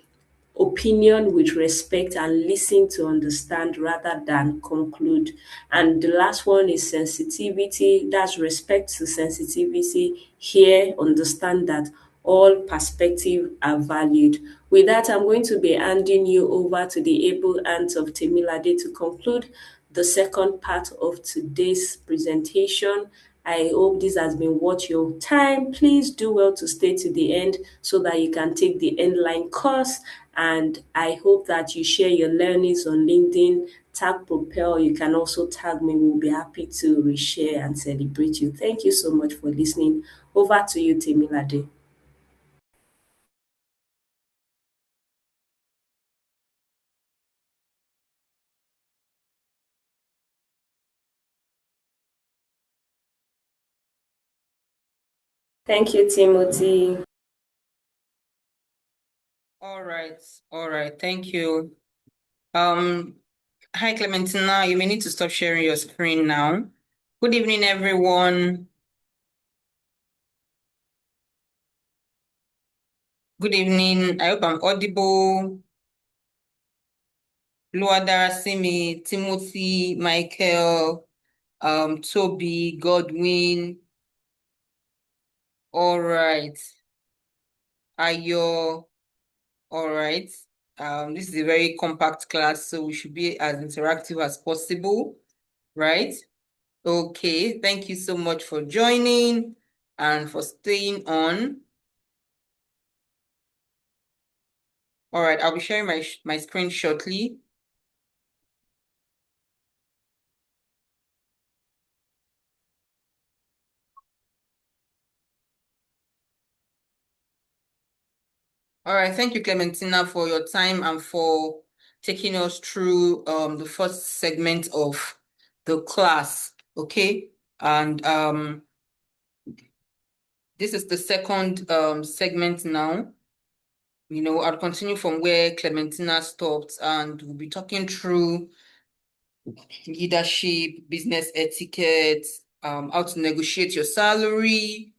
opinion with respect and listen to understand rather than conclude. And the last one is sensitivity. That's respect to sensitivity. Here, understand that all perspectives are valued. With that, I'm going to be handing you over to the able hands of Temilade to conclude the second part of today's presentation. I hope this has been worth your time. Please do well to stay to the end so that you can take the endline course. And I hope that you share your learnings on LinkedIn, tag Propel. You can also tag me. We'll be happy to reshare and celebrate you. Thank you so much for listening. Over to you, Temilade. Thank you, Timothy. All right, all right. Thank you. Um, Hi Clementina, you may need to stop sharing your screen now. Good evening, everyone. Good evening. I hope I'm audible. Luada, Simi, Timothy, Michael, Toby, Godwin. All right. Ayo. All right. This is a very compact class, so we should be as interactive as possible, right? Okay, thank you so much for joining and for staying on. All right, I'll be sharing my screen shortly. All right, thank you, Clementina, for your time and for taking us through the first segment of the class. Okay, and this is the second segment now. I'll continue from where Clementina stopped, and we'll be talking through leadership, business etiquette, how to negotiate your salary,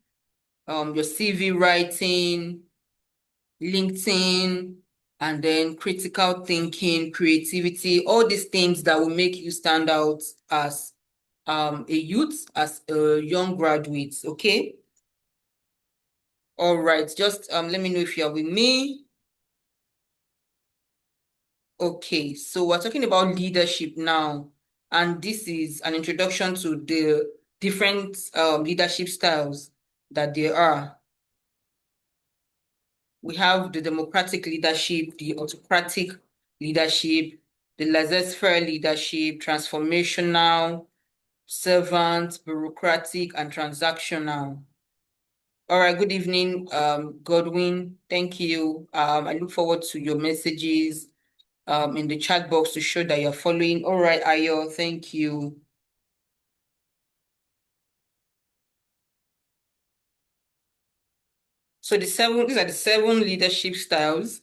your CV writing, LinkedIn, and then critical thinking, creativity, all these things that will make you stand out as a youth, as a young graduate. Okay. All right. Just let me know if you're with me. Okay, so we're talking about leadership now, and this is an introduction to the different leadership styles that there are. We have the democratic leadership, the autocratic leadership, the laissez-faire leadership, transformational, servant, bureaucratic, and transactional. All right, good evening, Godwin. Thank you. I look forward to your messages in the chat box to show that you're following. All right, Ayo, thank you. So these are the 7 leadership styles.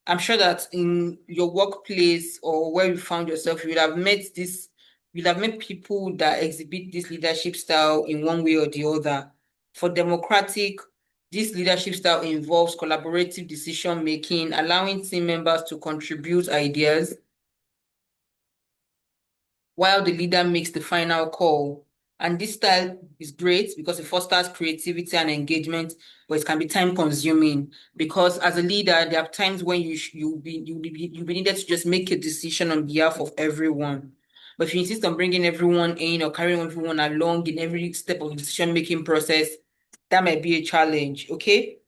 I'm sure that in your workplace or where you found yourself, you'll have met people that exhibit this leadership style in one way or the other. For democratic, this leadership style involves collaborative decision making, allowing team members to contribute ideas while the leader makes the final call. And this style is great because it fosters creativity and engagement, but it can be time consuming because as a leader, there are times when you'll be needed to just make a decision on behalf of everyone. But if you insist on bringing everyone in or carrying everyone along in every step of the decision-making process, that might be a challenge, okay?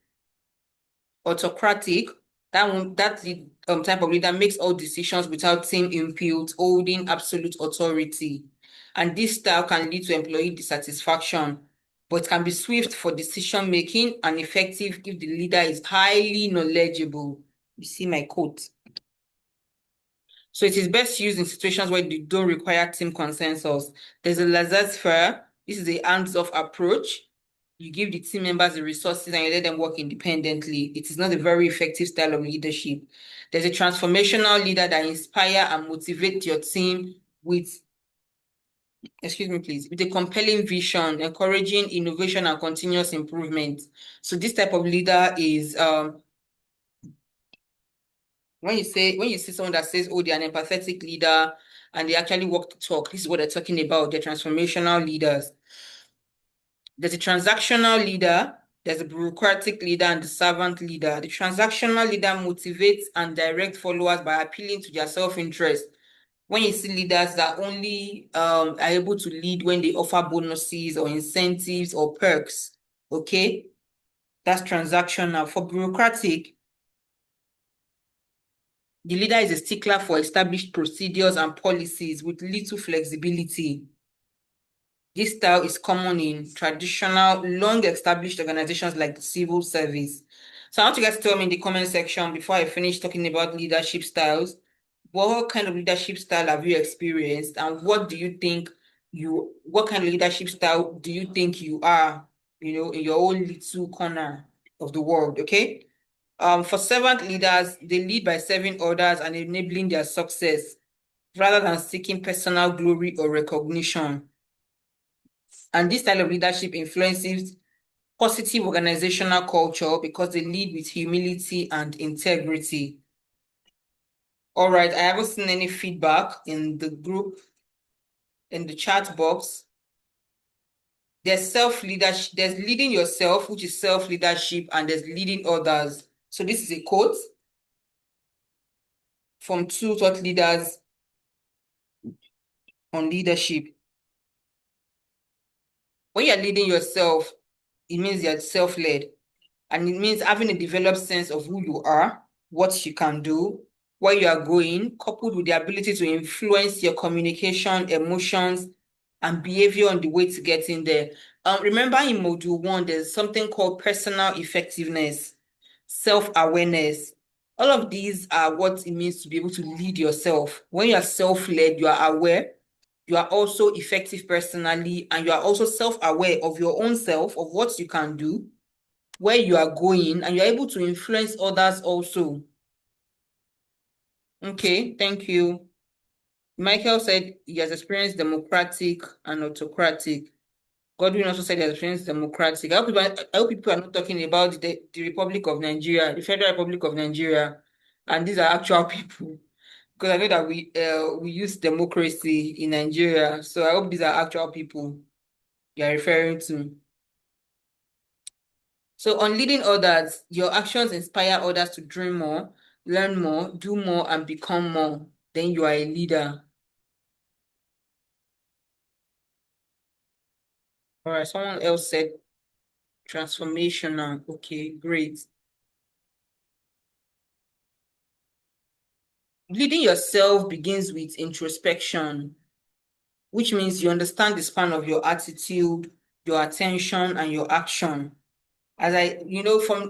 Autocratic, that's the type of leader makes all decisions without team input, holding absolute authority. And this style can lead to employee dissatisfaction, but can be swift for decision making and effective if the leader is highly knowledgeable. You see my quote. So it is best used in situations where they don't require team consensus. There's a laissez-faire. This is a hands-off approach. You give the team members the resources and you let them work independently. It is not a very effective style of leadership. There's a transformational leader that inspire and motivate your team with, excuse me, please, with a compelling vision, encouraging innovation and continuous improvement. So this type of leader is when you see someone that says, oh, they're an empathetic leader and they actually walk the talk, this is what they're talking about. They're transformational leaders. There's a transactional leader, there's a bureaucratic leader, and the servant leader. The transactional leader motivates and directs followers by appealing to their self-interest. When you see leaders that only are able to lead when they offer bonuses or incentives or perks, okay? That's transactional. For bureaucratic, the leader is a stickler for established procedures and policies with little flexibility. This style is common in traditional, long-established organizations like the civil service. So I want you guys to tell me in the comment section before I finish talking about leadership styles, what kind of leadership style have you experienced, and what kind of leadership style do you think you are, in your own little corner of the world, okay? For servant leaders, they lead by serving others and enabling their success rather than seeking personal glory or recognition. And this style of leadership influences positive organizational culture because they lead with humility and integrity. All right, I haven't seen any feedback in the group, in the chat box. There's self-leadership, there's leading yourself, which is self-leadership, and there's leading others. So this is a quote from 2 thought leaders on leadership. When you're leading yourself, it means you're self-led. And it means having a developed sense of who you are, what you can do, where you are going, coupled with the ability to influence your communication, emotions, and behavior on the way to getting there. Remember in module 1, there's something called personal effectiveness, self-awareness. All of these are what it means to be able to lead yourself. When you are self-led, you are aware, you are also effective personally, and you are also self-aware of your own self, of what you can do, where you are going, and you're able to influence others also. Okay, thank you. Michael said he has experienced democratic and autocratic. Godwin also said he has experienced democratic. I hope people are not talking about the Republic of Nigeria, the Federal Republic of Nigeria, and these are actual people. Because I know that we use democracy in Nigeria, so I hope these are actual people you are referring to. So on leading others, your actions inspire others to dream more, learn more, do more, and become more. Then you are a leader. All right, someone else said transformational. Okay, great. Leading yourself begins with introspection, which means you understand the span of your attitude, your attention, and your action. As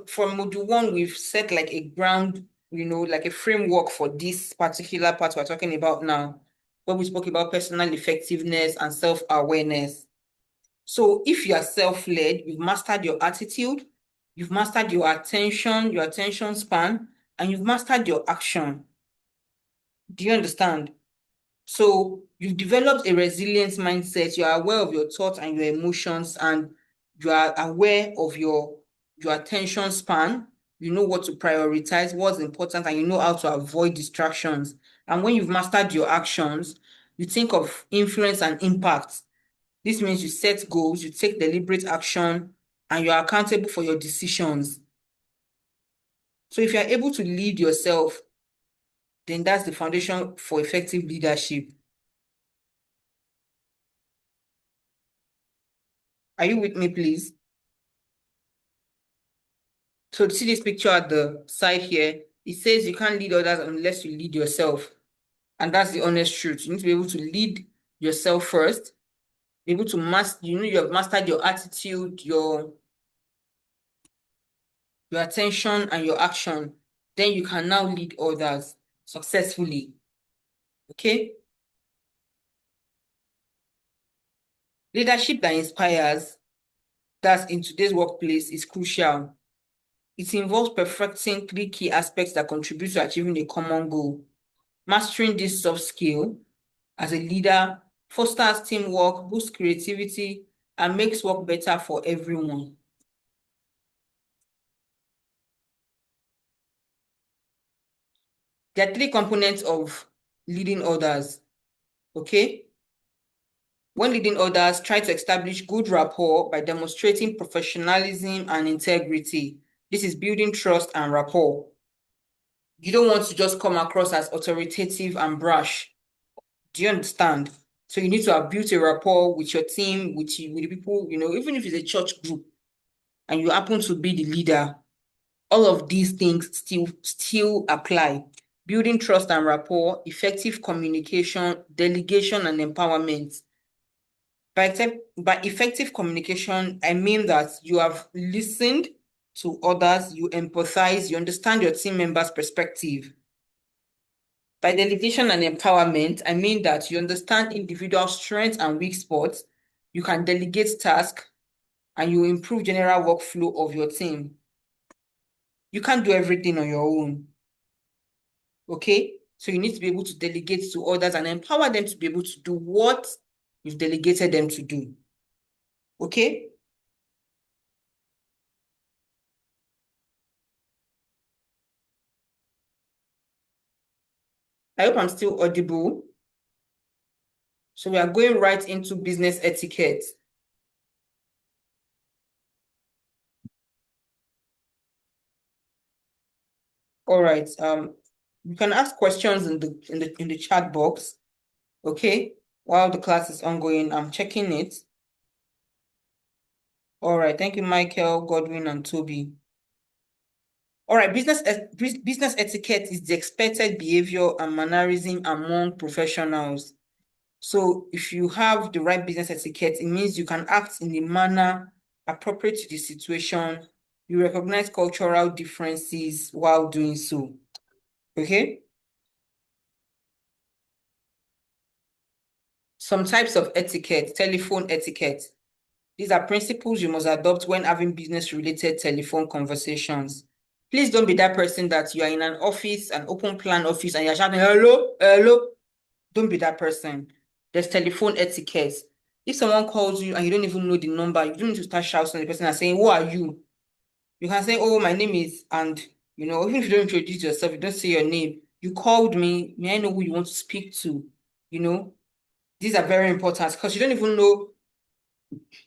from module one, we've set like a ground, like a framework for this particular part we're talking about now, where we spoke about personal effectiveness and self-awareness. So if you are self-led, you've mastered your attitude, you've mastered your attention span, and you've mastered your action. Do you understand? So you've developed a resilience mindset. You are aware of your thoughts and your emotions, and you are aware of your attention span. You know what to prioritize, what's important, and you know how to avoid distractions. And when you've mastered your actions, you think of influence and impact. This means you set goals, you take deliberate action, and you are accountable for your decisions. So if you are able to lead yourself, then that's the foundation for effective leadership. Are you with me, please? So see this picture at the side here. It says you can't lead others unless you lead yourself. And that's the honest truth. You need to be able to lead yourself first, be able to master, you have mastered your attitude, your attention, and your action. Then you can now lead others successfully. Okay? Leadership that inspires, that's in today's workplace, is crucial. It involves perfecting three key aspects that contribute to achieving a common goal. Mastering this soft skill as a leader fosters teamwork, boosts creativity, and makes work better for everyone. There are three components of leading others. Okay? When leading others, try to establish good rapport by demonstrating professionalism and integrity. This is building trust and rapport. You don't want to just come across as authoritative and brash. Do you understand? So you need to have built a rapport with your team, with the people, even if it's a church group and you happen to be the leader, all of these things still apply. Building trust and rapport, effective communication, delegation, and empowerment. By effective communication, I mean that you have listened to others, you empathize, you understand your team members' perspective. By delegation and empowerment, I mean that you understand individual strengths and weak spots, you can delegate tasks, and you improve general workflow of your team. You can't do everything on your own. Okay? So you need to be able to delegate to others and empower them to be able to do what you've delegated them to do. Okay? I hope I'm still audible. So we are going right into business etiquette. All right. You can ask questions in the chat box. Okay. While the class is ongoing, I'm checking it. All right. Thank you, Michael, Godwin, and Toby. All right. Business etiquette is the expected behavior and mannerism among professionals. So if you have the right business etiquette, it means you can act in a manner appropriate to the situation. You recognize cultural differences while doing so. Okay? Some types of etiquette, telephone etiquette. These are principles you must adopt when having business-related telephone conversations. Please don't be that person that you are in an office, an open plan office, and you're shouting, hello, hello. Don't be that person. There's telephone etiquette. If someone calls you and you don't even know the number, you don't need to start shouting at the person and saying, who are you? You can say, oh, my name is, and, even if you don't introduce yourself, you don't say your name. You called me. May I know who you want to speak to? These are very important because you don't even know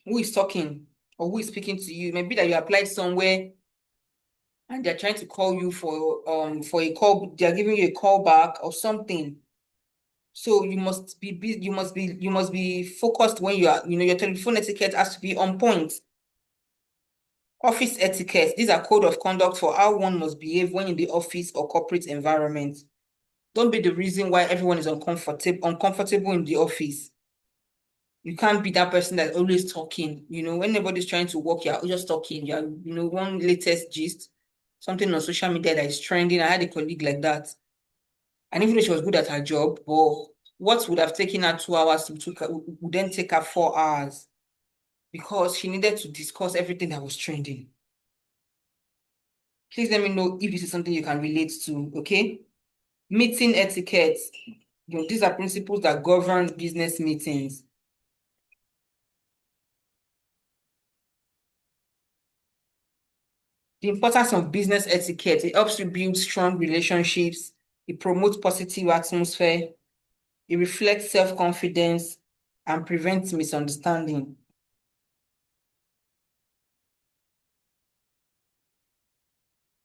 who is talking or who is speaking to you. Maybe that you applied somewhere and they're trying to call you for a call, they're giving you a call back or something. So you must be focused when you are, your telephone etiquette has to be on point. Office etiquette, these are code of conduct for how one must behave when in the office or corporate environment. Don't be the reason why everyone is uncomfortable in the office. You can't be that person that's always talking. When nobody's trying to work, you're just talking. You're, one latest gist, something on social media that is trending. I had a colleague like that. And even though she was good at her job, but what would have taken her 2 hours would then take her 4 hours because she needed to discuss everything that was trending. Please let me know if this is something you can relate to, okay? Meeting etiquette. These are principles that govern business meetings. The importance of business etiquette, it helps you build strong relationships, it promotes positive atmosphere, it reflects self-confidence, and prevents misunderstanding.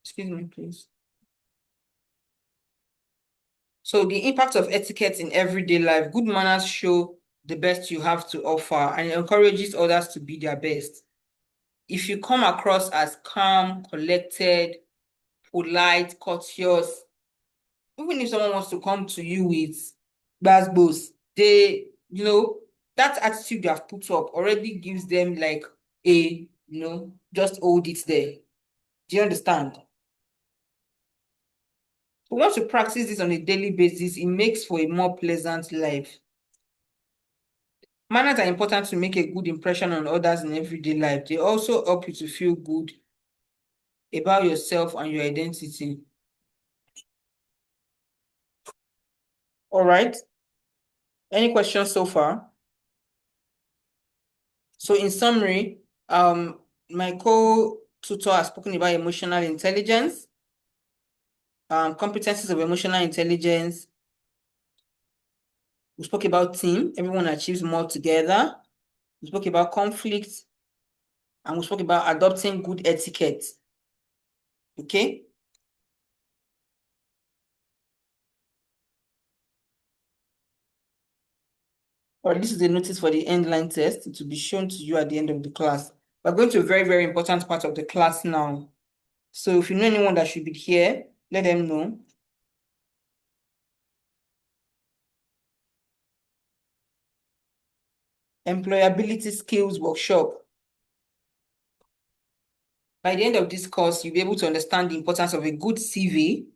Excuse me, please. So the impact of etiquette in everyday life, good manners show the best you have to offer and it encourages others to be their best. If you come across as calm, collected, polite, courteous, even if someone wants to come to you with gbas, they, that attitude you have put up already gives them like just hold it there. Do you understand? So once you practice this on a daily basis, it makes for a more pleasant life. Manners are important to make a good impression on others in everyday life. They also help you to feel good about yourself and your identity. All right. Any questions so far? So in summary, my co-tutor has spoken about emotional intelligence, competencies of emotional intelligence. We spoke about team, everyone achieves more together. We spoke about conflict, and we spoke about adopting good etiquette. Okay? Or this is the notice for the end line test to be shown to you at the end of the class. We're going to a very, very important part of the class now. So if you know anyone that should be here, let them know. Employability skills workshop. By the end of this course, you'll be able to understand the importance of a good CV,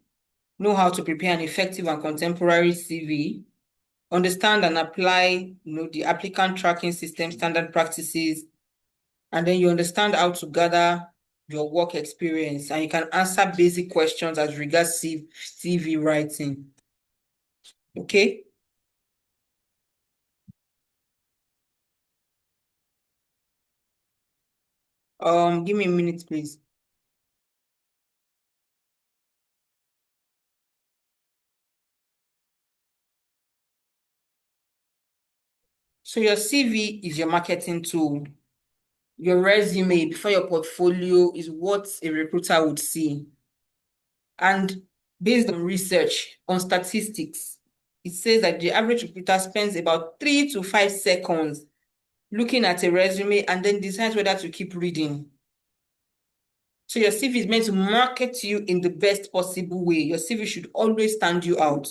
know how to prepare an effective and contemporary CV, understand and apply, the applicant tracking system standard practices, and then you understand how to gather your work experience, and you can answer basic questions as regards CV writing. Okay? Give me a minute, please. So your CV is your marketing tool. Your resume before your portfolio is what a recruiter would see. And based on research, on statistics, it says that the average recruiter spends about 3 to 5 seconds looking at a resume and then decides whether to keep reading. So your CV is meant to market you in the best possible way. Your CV should always stand you out.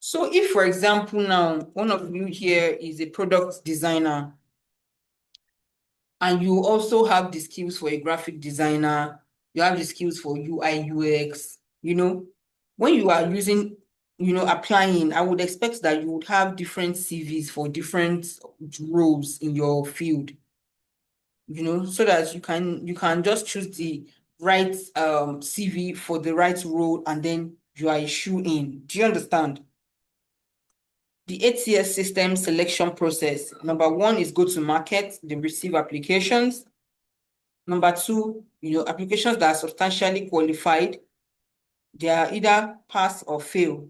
So if, for example, now, one of you here is a product designer, and you also have the skills for a graphic designer, you have the skills for UI, UX, when you are using applying, I would expect that you would have different CVs for different roles in your field, so that you can just choose the right CV for the right role, and then you are a shoe in. Do you understand? The ATS system selection process. Number one is go to market, they receive applications. Number two, applications that are substantially qualified, they are either pass or fail.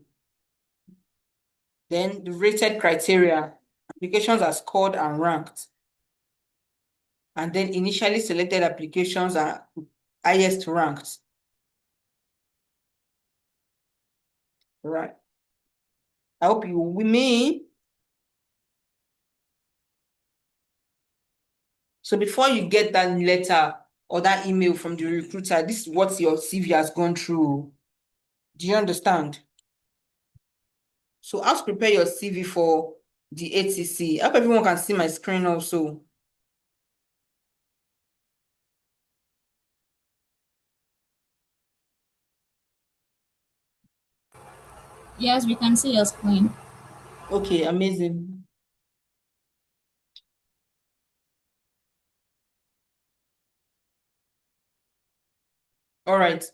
Then the rated criteria, applications are scored and ranked. And then initially selected applications are highest ranked. Right. I hope you with me. So before you get that letter or that email from the recruiter, this is what your CV has gone through. Do you understand? So how to prepare your CV for the ATC? I hope everyone can see my screen also. Yes, we can see your screen. Okay, amazing. All right.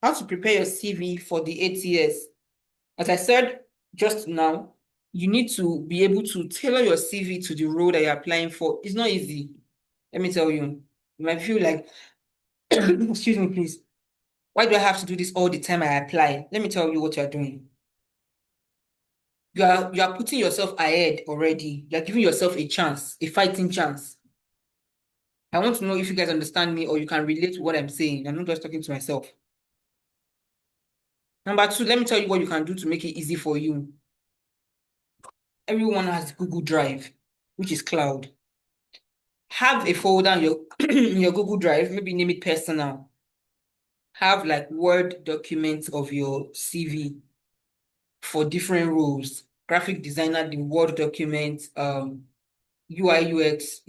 How to prepare your CV for the ATS? As I said just now, you need to be able to tailor your CV to the role that you're applying for. It's not easy. Let me tell you. You might feel like, excuse me, please. Why do I have to do this all the time I apply? Let me tell you what you're doing. You are putting yourself ahead already. You're giving yourself a chance, a fighting chance. I want to know if you guys understand me or you can relate to what I'm saying. I'm not just talking to myself. Number two, let me tell you what you can do to make it easy for you. Everyone has Google Drive, which is cloud. Have a folder in your in your Google Drive, maybe name it personal. Have like Word documents of your CV for different roles. Graphic designer, the Word document, UI, UX,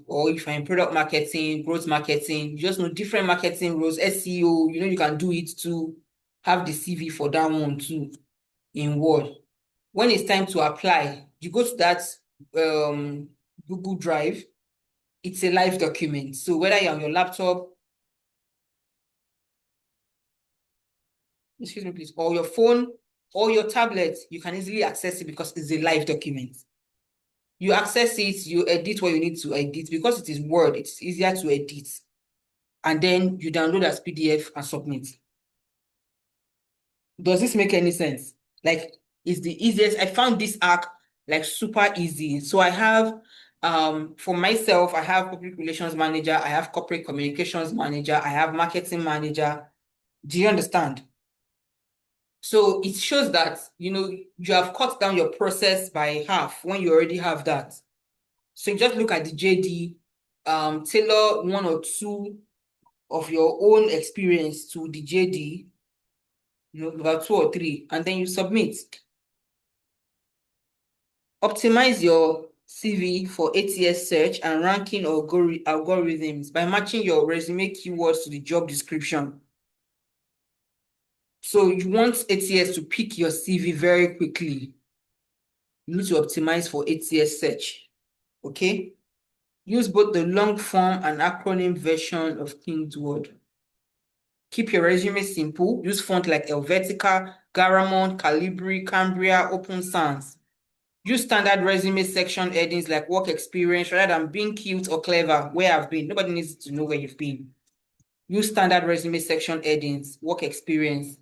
or if you're in product marketing, growth marketing, you just know different marketing roles, SEO, you can do it to have the CV for that one too in Word. When it's time to apply, you go to that Google Drive. It's a live document. So whether you're on your laptop, excuse me, please, or your phone or your tablet, you can easily access it because it's a live document. You access it, you edit what you need to edit because it is Word, it's easier to edit. And then you download as PDF and submit. Does this make any sense? Like, it's the easiest. I found this hack like super easy. So I have, for myself, I have public relations manager, I have corporate communications manager, I have marketing manager. Do you understand? So it shows that, you have cut down your process by half when you already have that. So you just look at the JD, tailor one or two of your own experience to the JD, about two or three, and then you submit. Optimize your CV for ATS search and ranking algorithms by matching your resume keywords to the job description. So you want ATS to pick your CV very quickly. You need to optimize for ATS search. Okay? Use both the long form and acronym version of Kingsword. Keep your resume simple. Use font like Helvetica, Garamond, Calibri, Cambria, Open Sans. Use standard resume section headings like work experience rather than being cute or clever, where I've been. Nobody needs to know where you've been. Use standard resume section headings, work experience,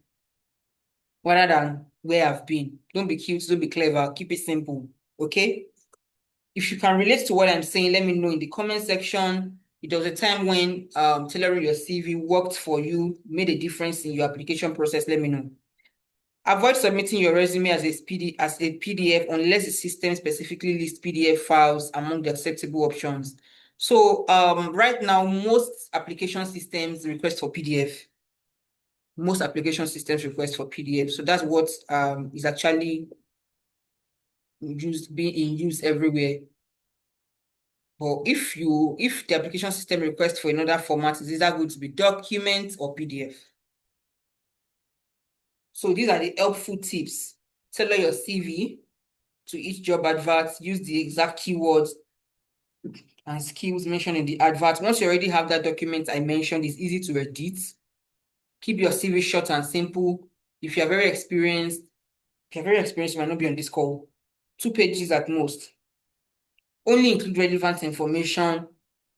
rather than where I've been. Don't be cute, don't be clever. Keep it simple, okay? If you can relate to what I'm saying, let me know in the comment section. It was a time when tailoring your CV worked for you, made a difference in your application process. Let me know. Avoid submitting your resume as a PDF unless the system specifically lists PDF files among the acceptable options. So right now, most application systems request for PDF. Most application systems request for PDF. So that's what is actually being in use everywhere. But if the application system requests for another format, it's either going to be document or PDF. So these are the helpful tips. Tailor your CV to each job advert. Use the exact keywords and skills mentioned in the advert. Once you already have that document I mentioned, it's easy to edit. Keep your CV short and simple. If you're very experienced, you might not be on this call. 2 pages at most. Only include relevant information.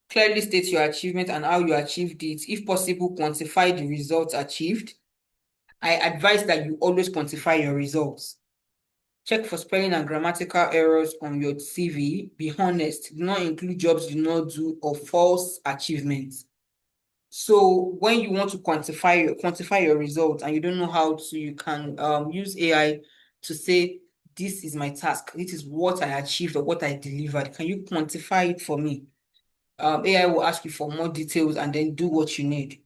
Clearly state your achievement and how you achieved it. If possible, quantify the results achieved. I advise that you always quantify your results. Check for spelling and grammatical errors on your CV. Be honest. Do not include jobs you did not do or false achievements. So when you want to quantify your results and you don't know how to, you can use AI to say, this is my task. This is what I achieved or what I delivered. Can you quantify it for me? AI will ask you for more details and then do what you need.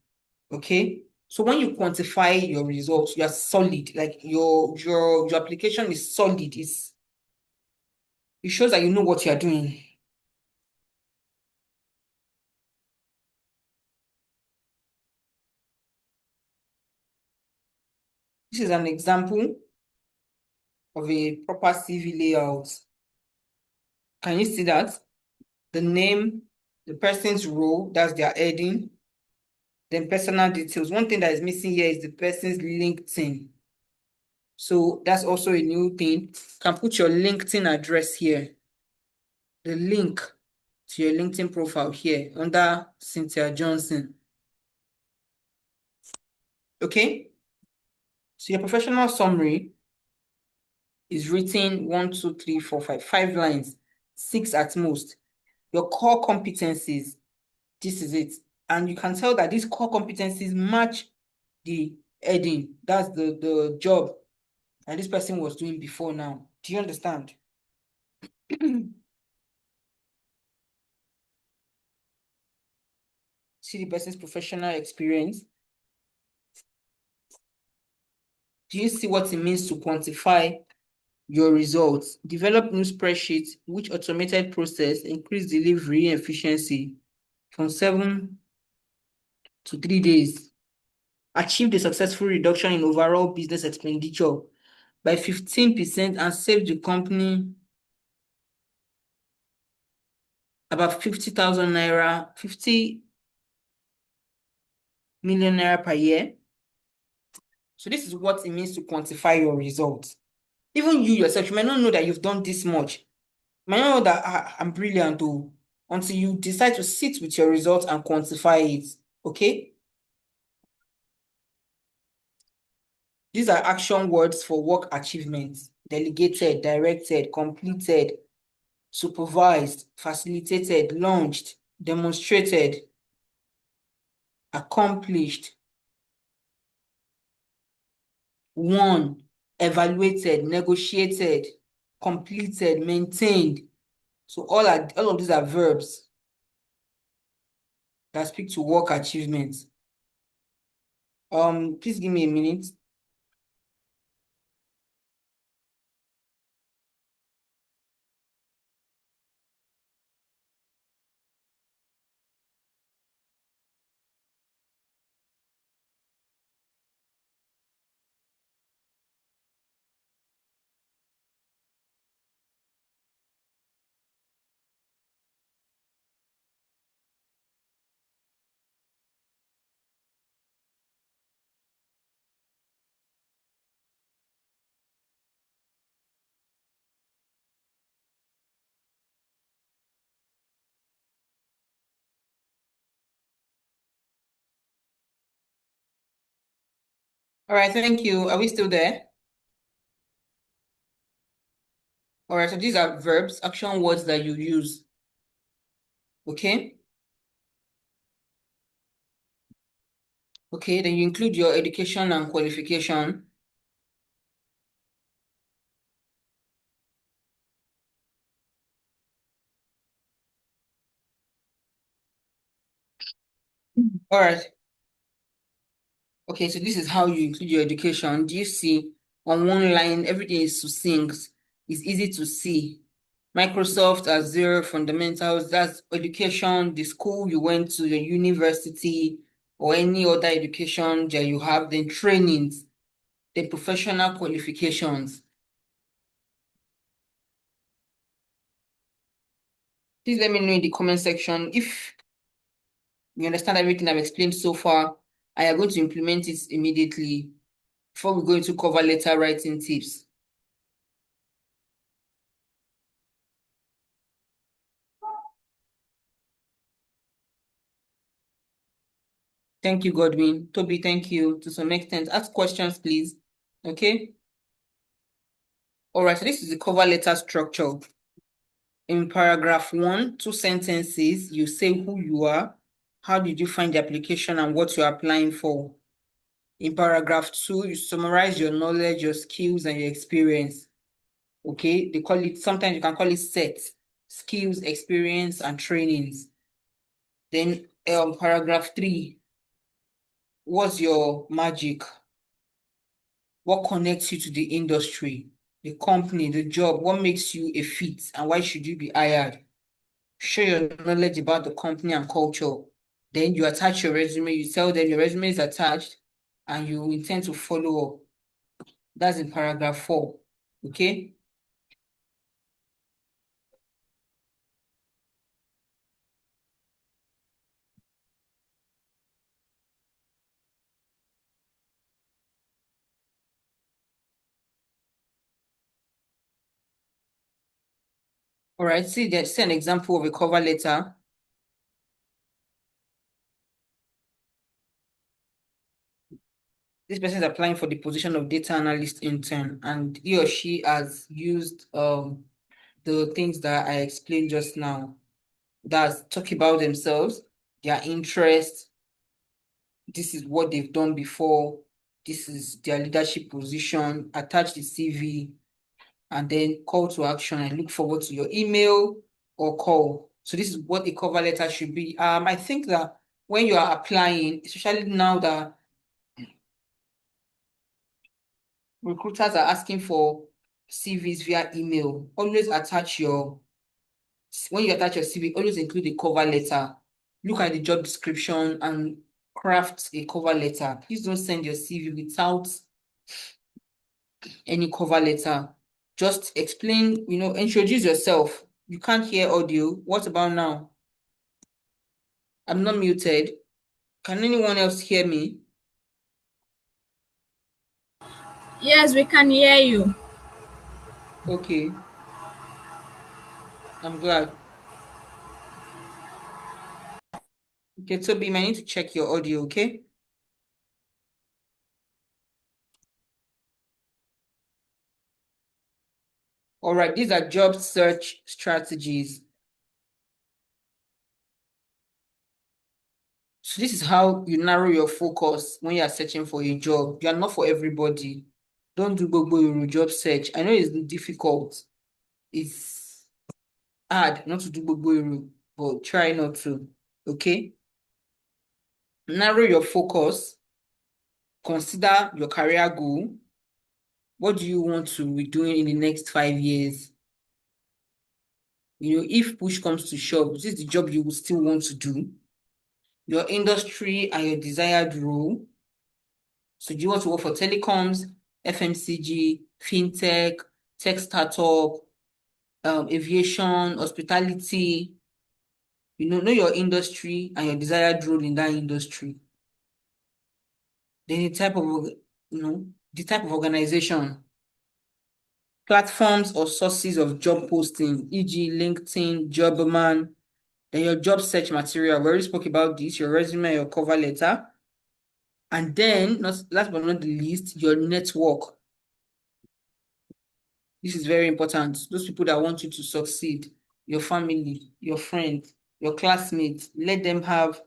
Okay. So when you quantify your results, you are solid. Like your application is solid. It shows that you know what you are doing. This is an example of a proper CV layout. Can you see that? The name, the person's role, that's their heading, then personal details. One thing that is missing here is the person's LinkedIn. So that's also a new thing. You can put your LinkedIn address here. The link to your LinkedIn profile here under Cynthia Johnson. Okay? So your professional summary is written 1, 2, 3, 4, 5, 5 lines, 6 at most. Your core competencies, this is it. And you can tell that these core competencies match the heading. That's the job that this person was doing before now. Do you understand? See the person's professional experience. Do you see what it means to quantify your results? Develop new spreadsheets which automated process increase delivery efficiency from 7 to 3 days. Achieved a successful reduction in overall business expenditure by 15% and saved the company about 50,000 naira, 50 million naira per year. So this is what it means to quantify your results. Even you yourself, you might not know that you've done this much. You might not know that I'm brilliant though, until you decide to sit with your results and quantify it. Okay? These are action words for work achievements: delegated, directed, completed, supervised, facilitated, launched, demonstrated, accomplished, won, evaluated, negotiated, completed, maintained. So all of these are verbs that speak to work achievements. Please give me a minute. All right, thank you. Are we still there? All right, so these are verbs, action words that you use. Okay? Okay, then you include your education and qualification. All right. Okay, so this is how you include your education. Do you see on one line, everything is succinct. It's easy to see. Microsoft Azure fundamentals, that's education, the school you went to, the university, or any other education that you have, then trainings. the professional qualifications. Please let me know in the comment section if you understand everything I've explained so far. I am going to implement it immediately before we go into cover letter writing tips. Thank you, Godwin. Toby, thank you to some extent. Ask questions, please. Okay. All right, so this is the cover letter structure. In paragraph 1, 2 sentences, you say who you are, how did you find the application, and what you're applying for. In paragraph 2, you summarize your knowledge, your skills, and your experience. Okay, they call it, sometimes you can call it set, skills, experience, and trainings. Then paragraph 3, what's your magic? What connects you to the industry, the company, the job? What makes you a fit, and why should you be hired? Show your knowledge about the company and culture. Then you attach your resume. You tell them your resume is attached and you intend to follow up. That's in paragraph 4. Okay. All right. See, there's an example of a cover letter. This person is applying for the position of data analyst intern, and he or she has used the things that I explained just now. That's talk about themselves, their interests. This is what they've done before. This is their leadership position. Attach the CV, and then call to action. I look forward to your email or call. So this is what a cover letter should be. I think that when you are applying, especially now that recruiters are asking for CVs via email, always attach your, when you attach your CV, always include a cover letter. Look at the job description and craft a cover letter. Please don't send your CV without any cover letter. Just explain, introduce yourself. You can't hear audio. What about now? I'm not muted. Can anyone else hear me? Yes, we can hear you. Okay, I'm glad. Okay, Toby, I need to check your audio, okay? All right, these are job search strategies. So this is how you narrow your focus when you are searching for a job. You are not for everybody. Don't do gbogbo your job search. I know it's difficult. It's hard not to do gbogbo your, but try not to. Okay? Narrow your focus. Consider your career goal. What do you want to be doing in the next 5 years? If push comes to shove, this is the job you will still want to do. Your industry and your desired role. So do you want to work for telecoms, FMCG, fintech, tech startup, aviation, hospitality? Know your industry and your desired role in that industry. Then the type of organization, platforms or sources of job posting, e.g., LinkedIn, Jobberman. Then your job search material. We already spoke about this, your resume, your cover letter. And then, last but not the least, your network. This is very important. Those people that want you to succeed, your family, your friends, your classmates, let them have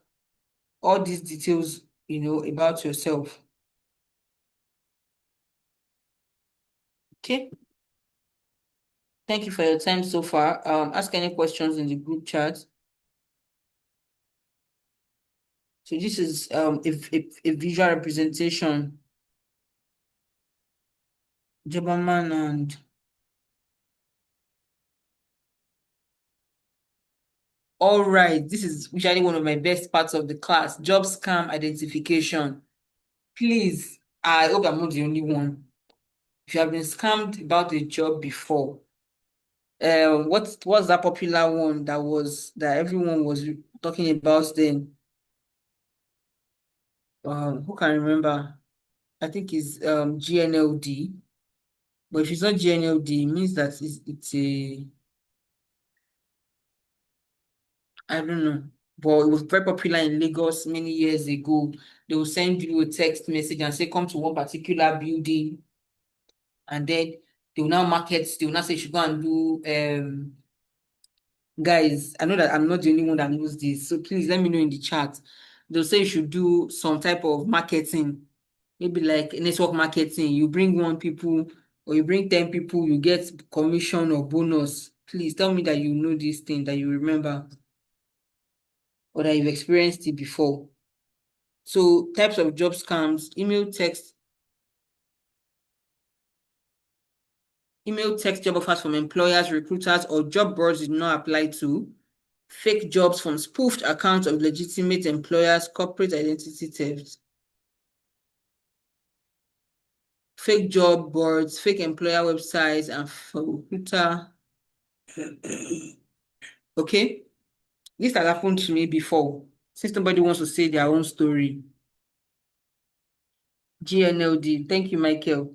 all these details, about yourself. Okay. Thank you for your time so far. Ask any questions in the group chat. So this is a visual representation. Jobberman and all right. This is usually one of my best parts of the class. Job scam identification. Please I hope I'm not the only one. If you have been scammed about a job before, what's that popular one that everyone was talking about then? Who can remember? I think it's GNLD. But if it's not GNLD, it means that it's a, I don't know. But it was very popular in Lagos many years ago. They will send you a text message and say, come to one particular building, and then they will now say you should go and do guys, I know that I'm not the only one that knows this, so please let me know in the chat. They'll say you should do some type of marketing, maybe like network marketing. You bring one people or you bring 10 people, you get commission or bonus. Please tell me that you know this thing, that you remember, or that you've experienced it before. So types of job scams: email, text job offers from employers, recruiters, or job boards did not apply to. Fake jobs from spoofed accounts of legitimate employers, corporate identity theft. Fake job boards, fake employer websites, and for recruiter. Okay, this has happened to me before. Since nobody wants to say their own story. GNLD, thank you, Michael.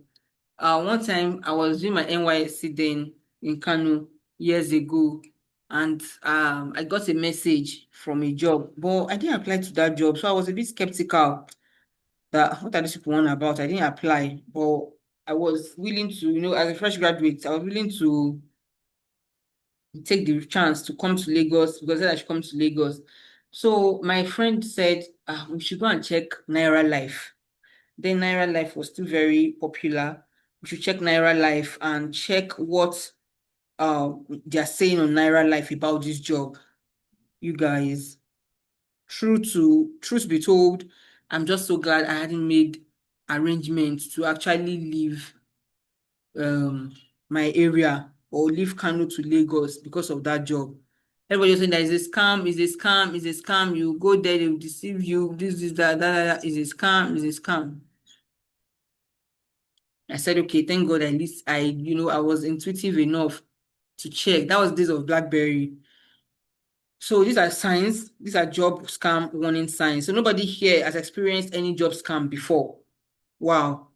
One time I was doing my NYSC then in Kano years ago, and I got a message from a job, but I didn't apply to that job, so I was a bit skeptical that what are these people on about? I didn't apply, but I was willing to, as a fresh graduate, I was willing to take the chance to come to Lagos because then I should come to Lagos. So my friend said, we should go and check Naira Life. Then Naira Life was still very popular. We should check Naira Life and check what they're saying on Naira Life about this job. You guys, truth be told, I'm just so glad I hadn't made arrangements to actually leave my area or leave Kano to Lagos because of that job. Everybody was saying that is a scam, is a scam, is a scam. You go there, they will deceive you. This, that is a scam, is a scam. I said, okay, thank God at least I was intuitive enough to check. That was days of BlackBerry. So these are signs, these are job scam warning signs. So nobody here has experienced any job scam before. Wow.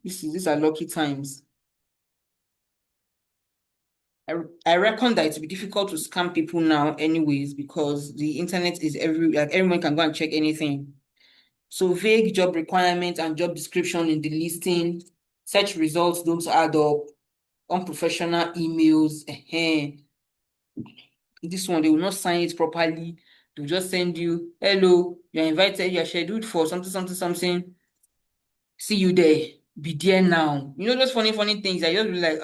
These are lucky times. I reckon that it will be difficult to scam people now anyways because the internet is like everyone can go and check anything. So vague job requirements and job description in the listing, search results don't add up, unprofessional emails, this one, they will not sign it properly. They'll just send you, hello, you're invited, you're scheduled for something, something, something. See you there. Be there now. Those funny things. I just be like,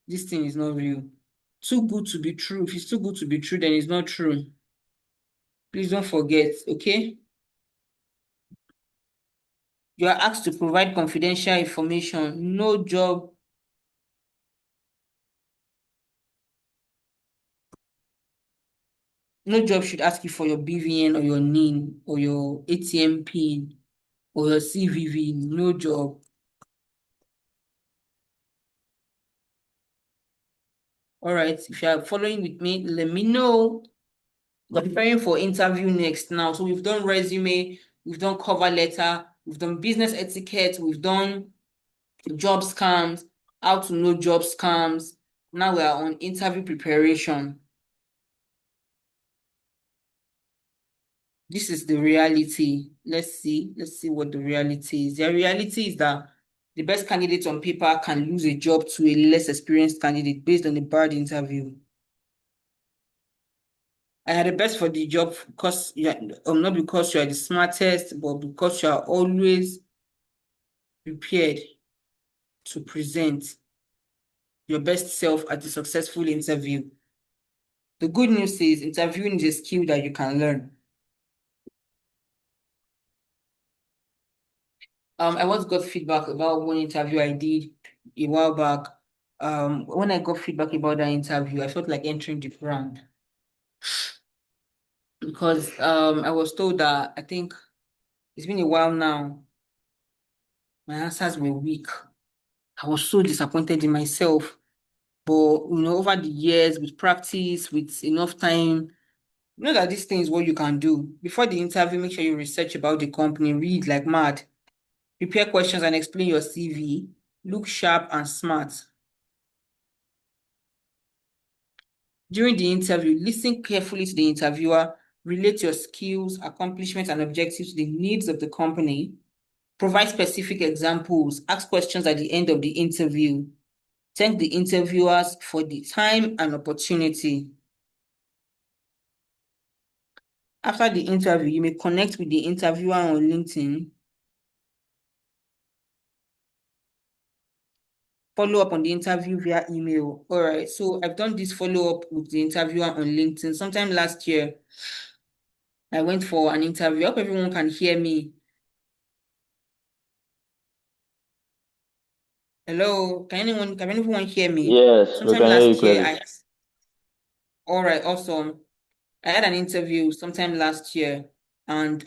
this thing is not real. Too good to be true. If it's too good to be true, then it's not true. Please don't forget, okay? You are asked to provide confidential information. No job should ask you for your BVN or your NIN or your ATM PIN or your CVV. No job. All right. If you are following with me, let me know. We're preparing for interview next now. So we've done resume, we've done cover letter, we've done business etiquette, we've done job scams, how to know job scams. Now we are on interview preparation. This is the reality. Let's see what the reality is. The reality is that the best candidate on paper can lose a job to a less experienced candidate based on a bad interview. I had the best for the job because not because you are the smartest, but because you are always prepared to present your best self at a successful interview. The good news is interviewing is a skill that you can learn. I once got feedback about one interview I did a while back. When I got feedback about that interview, I felt like entering the ground because I was told that I think it's been a while now. My answers were weak. I was so disappointed in myself. But, over the years, with practice, with enough time, you know that this thing is what you can do. Before the interview, make sure you research about the company, read like mad, prepare questions and explain your CV, look sharp and smart. During the interview, listen carefully to the interviewer, relate your skills, accomplishments, and objectives to the needs of the company, provide specific examples, ask questions at the end of the interview, thank the interviewers for the time and opportunity. After the interview, you may connect with the interviewer on LinkedIn, follow up on the interview via email. All right, so I've done this follow up with the interviewer on LinkedIn sometime last year. I went for an interview. I hope everyone can hear me. Hello, can anyone hear me? Yes, we Sometime can hear you last year, clearly. all right, awesome. I had an interview sometime last year, and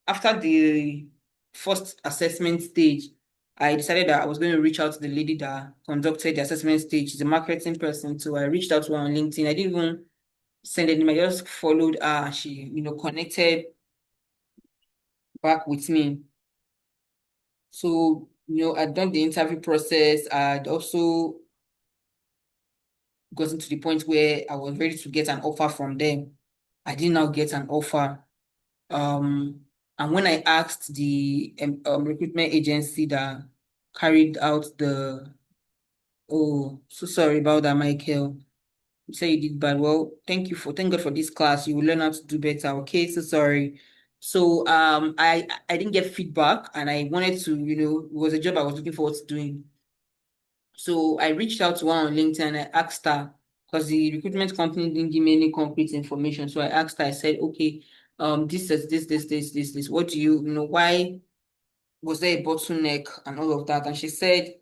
after the first assessment stage, I decided that I was going to reach out to the lady that conducted the assessment stage. She's a marketing person, so I reached out to her on LinkedIn. I didn't even send an email, I just followed her. She, connected back with me. So, I'd done the interview process. I'd also gotten to the point where I was ready to get an offer from them. I did now get an offer. And when I asked the recruitment agency that carried out oh, so sorry about that, Michael. You say you did bad. Well, thank God for this class. You will learn how to do better. Okay, so sorry. So I didn't get feedback, and I wanted to, it was a job I was looking forward to doing. So I reached out to her on LinkedIn and I asked her, because the recruitment company didn't give me any concrete information. So I asked her, I said, okay, this is this. What do why was there a bottleneck and all of that? And she said,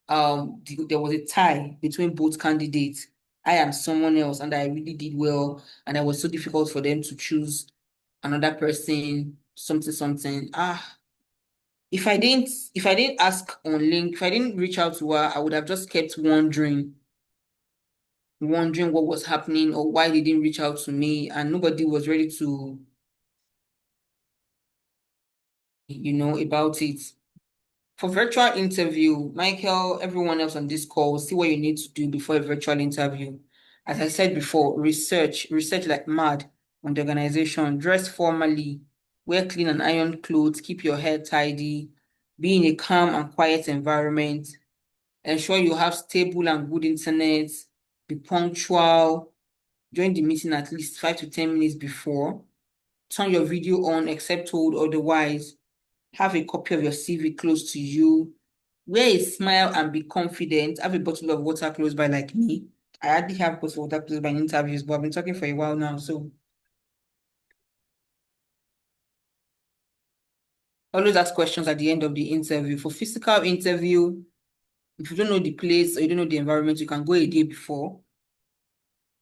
there was a tie between both candidates. I am someone else and I really did well, and it was so difficult for them to choose another person, something. If I didn't ask on link, if I didn't reach out to her, I would have just kept wondering what was happening or why they didn't reach out to me, and nobody was ready to, about it. For virtual interview, Michael, everyone else on this call, see what you need to do before a virtual interview. As I said before, research like mad on the organization, dress formally, wear clean and ironed clothes, keep your hair tidy, be in a calm and quiet environment, ensure you have stable and good internet, be punctual, join the meeting at least 5 to 10 minutes before, turn your video on except told otherwise, have a copy of your CV close to you, wear a smile and be confident, have a bottle of water close by like me. I hardly have bottle of water close by in interviews, but I've been talking for a while now, so always ask questions at the end of the interview. For physical interview, if you don't know the place or you don't know the environment, you can go a day before.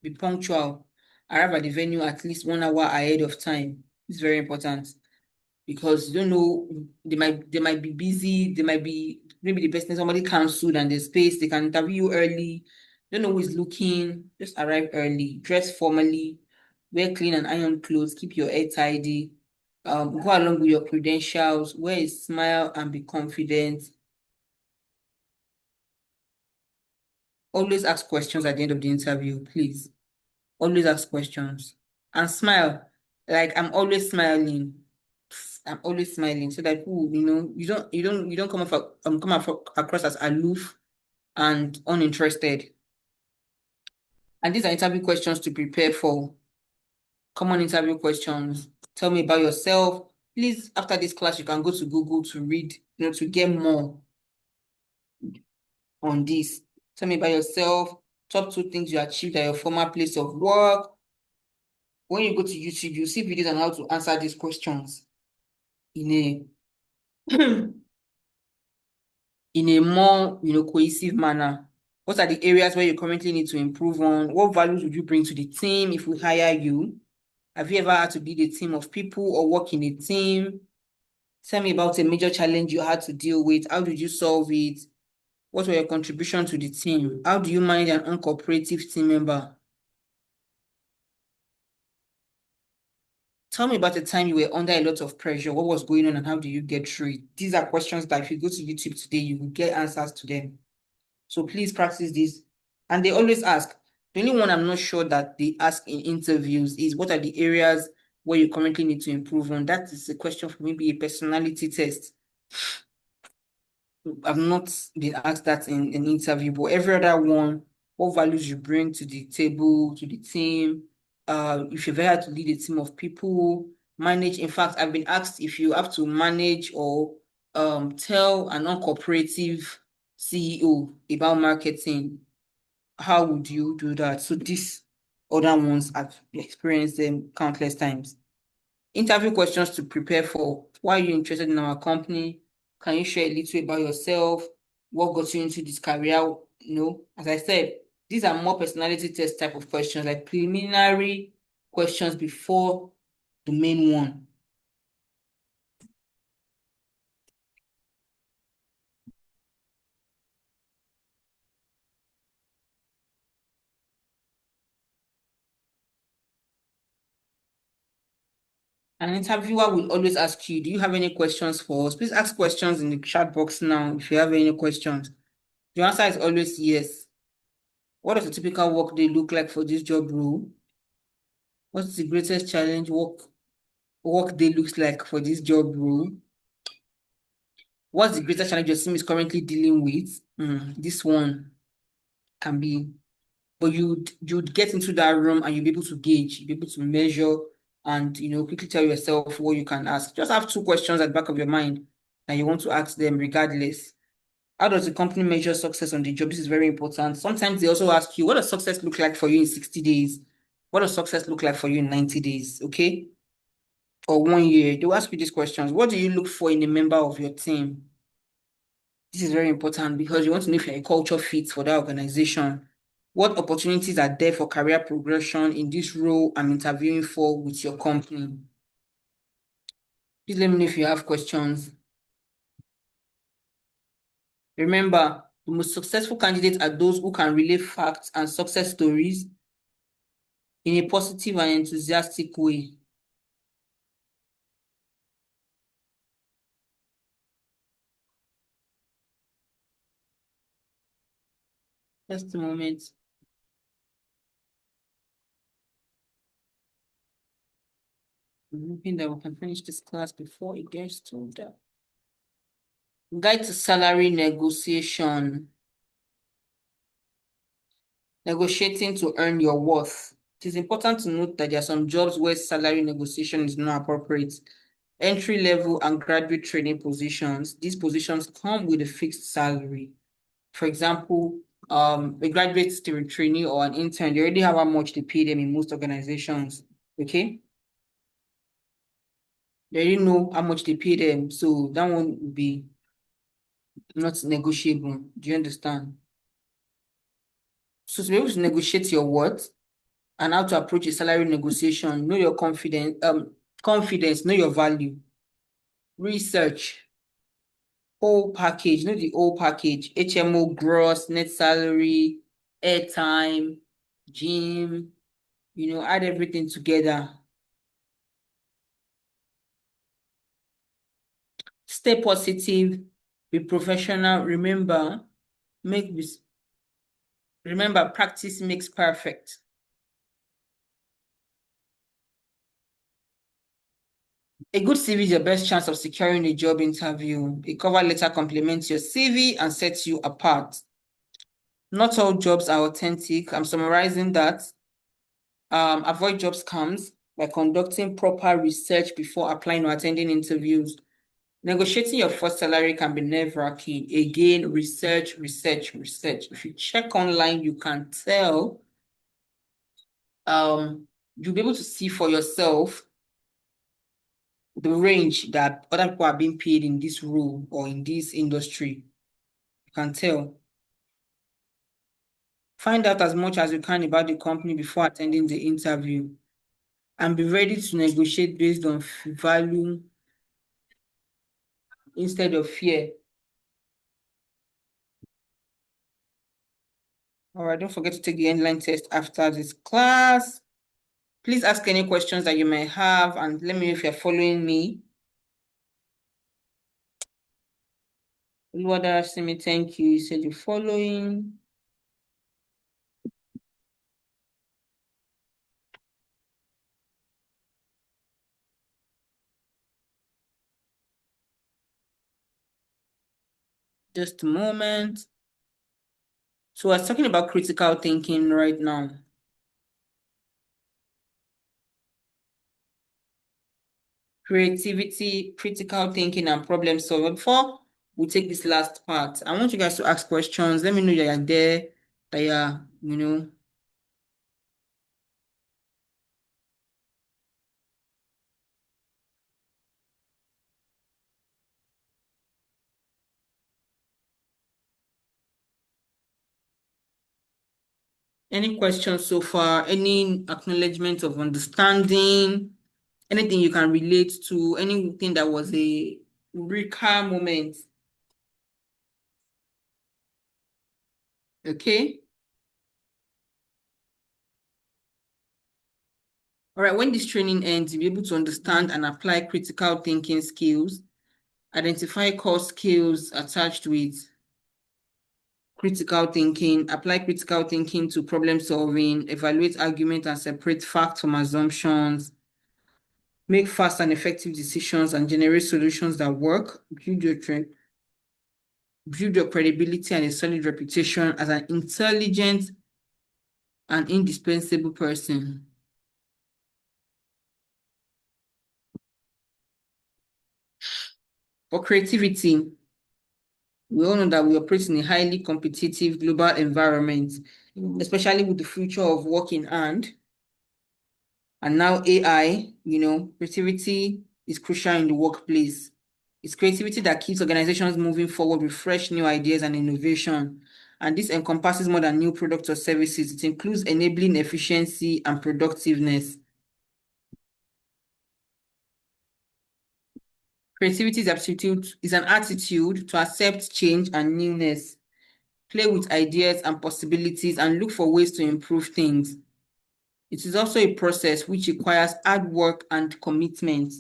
Be punctual. Arrive at the venue at least 1 hour ahead of time. It's very important, because you don't know, they might be busy, they might be, maybe the person, somebody canceled and there's space, they can interview you early. You don't know who is looking. Just arrive early, dress formally, wear clean and iron clothes, keep your hair tidy, go along with your credentials, wear a smile and be confident. Always ask questions at the end of the interview, please. Always ask questions and smile. Like I'm always smiling, so that people, you don't come across as aloof and uninterested. And these are interview questions to prepare for. Common interview questions. Tell me about yourself. Please, after this class, you can go to Google to read, to get more on this. Tell me about yourself. Top 2 things you achieved at your former place of work. When you go to YouTube, you see videos on how to answer these questions in a in a more, cohesive manner. What are the areas where you currently need to improve on? What values would you bring to the team if we hire you? Have you ever had to lead a team of people or work in a team? Tell me about a major challenge you had to deal with. How did you solve it? What were your contributions to the team? How do you manage an uncooperative team member? Tell me about the time you were under a lot of pressure. What was going on and how do you get through it? These are questions that if you go to YouTube today, you will get answers to them. So please practice this. And they always ask. The only one I'm not sure that they ask in interviews is what are the areas where you currently need to improve on? That is a question for maybe a personality test. I've not been asked that in an interview, but every other one, what values you bring to the table, to the team, if you've ever had to lead a team of people, manage. In fact, I've been asked if you have to manage or tell an uncooperative CEO about marketing, how would you do that? So these other ones, I've experienced them countless times. Interview questions to prepare for. Why are you interested in our company? Can you share a little about yourself? What got you into this career? As I said, these are more personality test type of questions, like preliminary questions before the main one. An interviewer will always ask you, do you have any questions for us? Please ask questions in the chat box now if you have any questions. The answer is always yes. What does a typical work day look like for this job role? What's the greatest challenge work day looks like for this job role? What's the greatest challenge your team is currently dealing with? This one can be, but you'd get into that room and you'll be able to gauge, you'll be able to measure and quickly tell yourself what you can ask. Just have two questions at the back of your mind and you want to ask them regardless. How does the company measure success on the job? This is very important. Sometimes they also ask you, what does success look like for you in 60 days? What does success look like for you in 90 days? Okay? Or 1 year. They'll ask you these questions. What do you look for in a member of your team? This is very important because you want to know if you're a culture fit for that organization. What opportunities are there for career progression in this role I'm interviewing for with your company? Please let me know if you have questions. Remember, the most successful candidates are those who can relay facts and success stories in a positive and enthusiastic way. Just a moment. I'm hoping that we can finish this class before it gets to the guide to salary negotiation. Negotiating to earn your worth. It is important to note that there are some jobs where salary negotiation is not appropriate. Entry level and graduate training positions, these positions come with a fixed salary. For example, a graduate trainee or an intern, they already have how much they pay them in most organizations. Okay? They already know how much they pay them. So that one will be not negotiable. Do you understand? So to be able to negotiate your worth and how to approach a salary negotiation, know your confidence, know your value. Research, whole package, know the whole package, HMO gross, net salary, airtime, gym, add everything together. Stay positive, be professional. Remember, practice makes perfect. A good CV is your best chance of securing a job interview. A cover letter complements your CV and sets you apart. Not all jobs are authentic. I'm summarizing that. Avoid job scams by conducting proper research before applying or attending interviews. Negotiating your first salary can be nerve-wracking. Again, research, research, research. If you check online, you can tell. You'll be able to see for yourself the range that other people are being paid in this role or in this industry. You can tell. Find out as much as you can about the company before attending the interview and be ready to negotiate based on value instead of fear. All right, don't forget to take the endline test after this class. Please ask any questions that you may have and let me know if you're following me. Oluwada Simi, thank you. You said you're following. Just a moment. So I was talking about critical thinking right now. Creativity, critical thinking, and problem solving. Before we take this last part, I want you guys to ask questions. Let me know that you're there, that you're, any questions so far, any acknowledgement of understanding, anything you can relate to, anything that was a eureka moment. Okay. All right, when this training ends, you'll be able to understand and apply critical thinking skills, identify core skills attached with critical thinking, apply critical thinking to problem solving, evaluate argument and separate facts from assumptions, make fast and effective decisions and generate solutions that work, build your credibility and a solid reputation as an intelligent and indispensable person. For creativity, we all know that we operate in a highly competitive global environment, especially with the future of work in hand. And now AI, creativity is crucial in the workplace. It's creativity that keeps organizations moving forward with fresh new ideas and innovation. And this encompasses more than new products or services. It includes enabling efficiency and productiveness. Creativity is an attitude to accept change and newness, play with ideas and possibilities, and look for ways to improve things. It is also a process which requires hard work and commitment.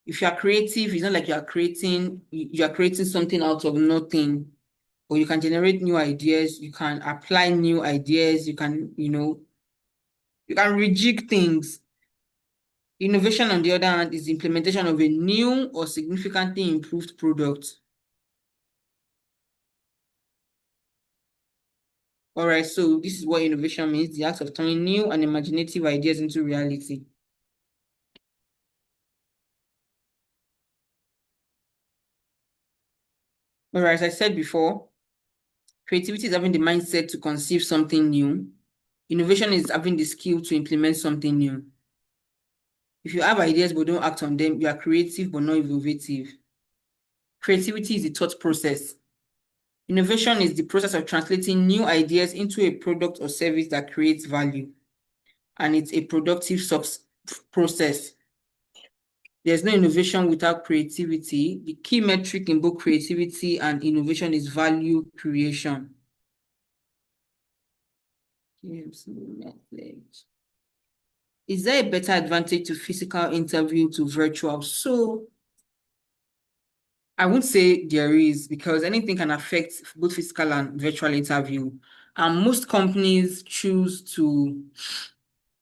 If you are creative, it's not like you are creating something out of nothing, or you can generate new ideas, you can apply new ideas, you can rejig things. Innovation, on the other hand, is the implementation of a new or significantly improved product. All right, so this is what innovation means, the act of turning new and imaginative ideas into reality. All right, as I said before, creativity is having the mindset to conceive something new. Innovation is having the skill to implement something new. If you have ideas but don't act on them, you are creative but not innovative. Creativity is the thought process. Innovation is the process of translating new ideas into a product or service that creates value. And it's a productive process. There's no innovation without creativity. The key metric in both creativity and innovation is value creation. Is there a better advantage to physical interview to virtual? So I won't say there is, because anything can affect both physical and virtual interview. And most companies choose to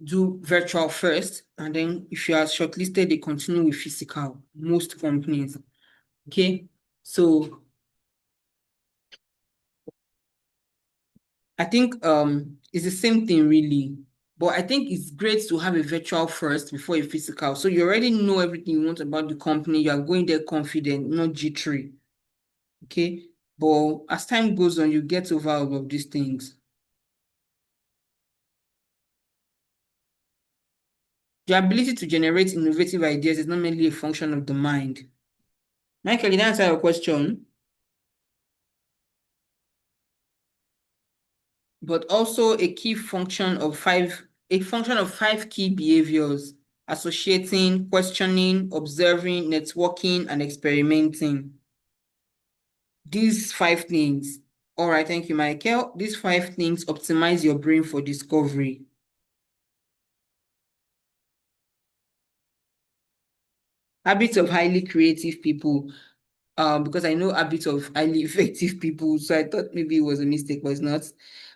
do virtual first, and then if you are shortlisted, they continue with physical. Most companies. Okay. So I think it's the same thing really. But I think it's great to have a virtual first before a physical. So you already know everything you want about the company. You are going there confident, not jittery. Okay. But as time goes on, you get over all of these things. The ability to generate innovative ideas is not merely a function of the mind. Michael, did I answer your question? But also a function of five key behaviors. associating, questioning, observing, networking, and experimenting. These 5 things. All right, thank you, Michael. These 5 things optimize your brain for discovery. Habits of highly creative people. Because I know habits of highly effective people, so I thought maybe it was a mistake, but it's not.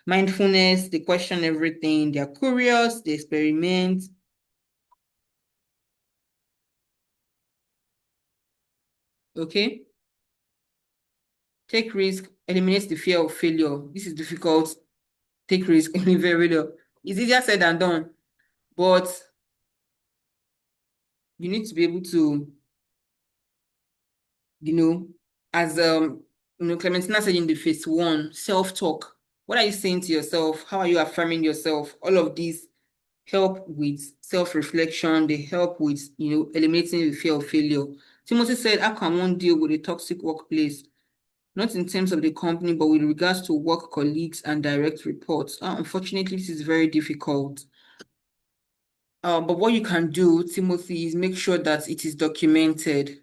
Mindfulness, they question everything, they're curious, they experiment. Okay. Take risk, eliminates the fear of failure. This is difficult. Take risk, very well. It's easier said than done, but you need to be able to, you know, as Clementina said in the phase one, self-talk. What are you saying to yourself? How are you affirming yourself? All of these help with self-reflection. They help with, eliminating the fear of failure. Timothy said, how can one deal with a toxic workplace? Not in terms of the company, but with regards to work colleagues and direct reports. Unfortunately, this is very difficult. But what you can do, Timothy, is make sure that it is documented.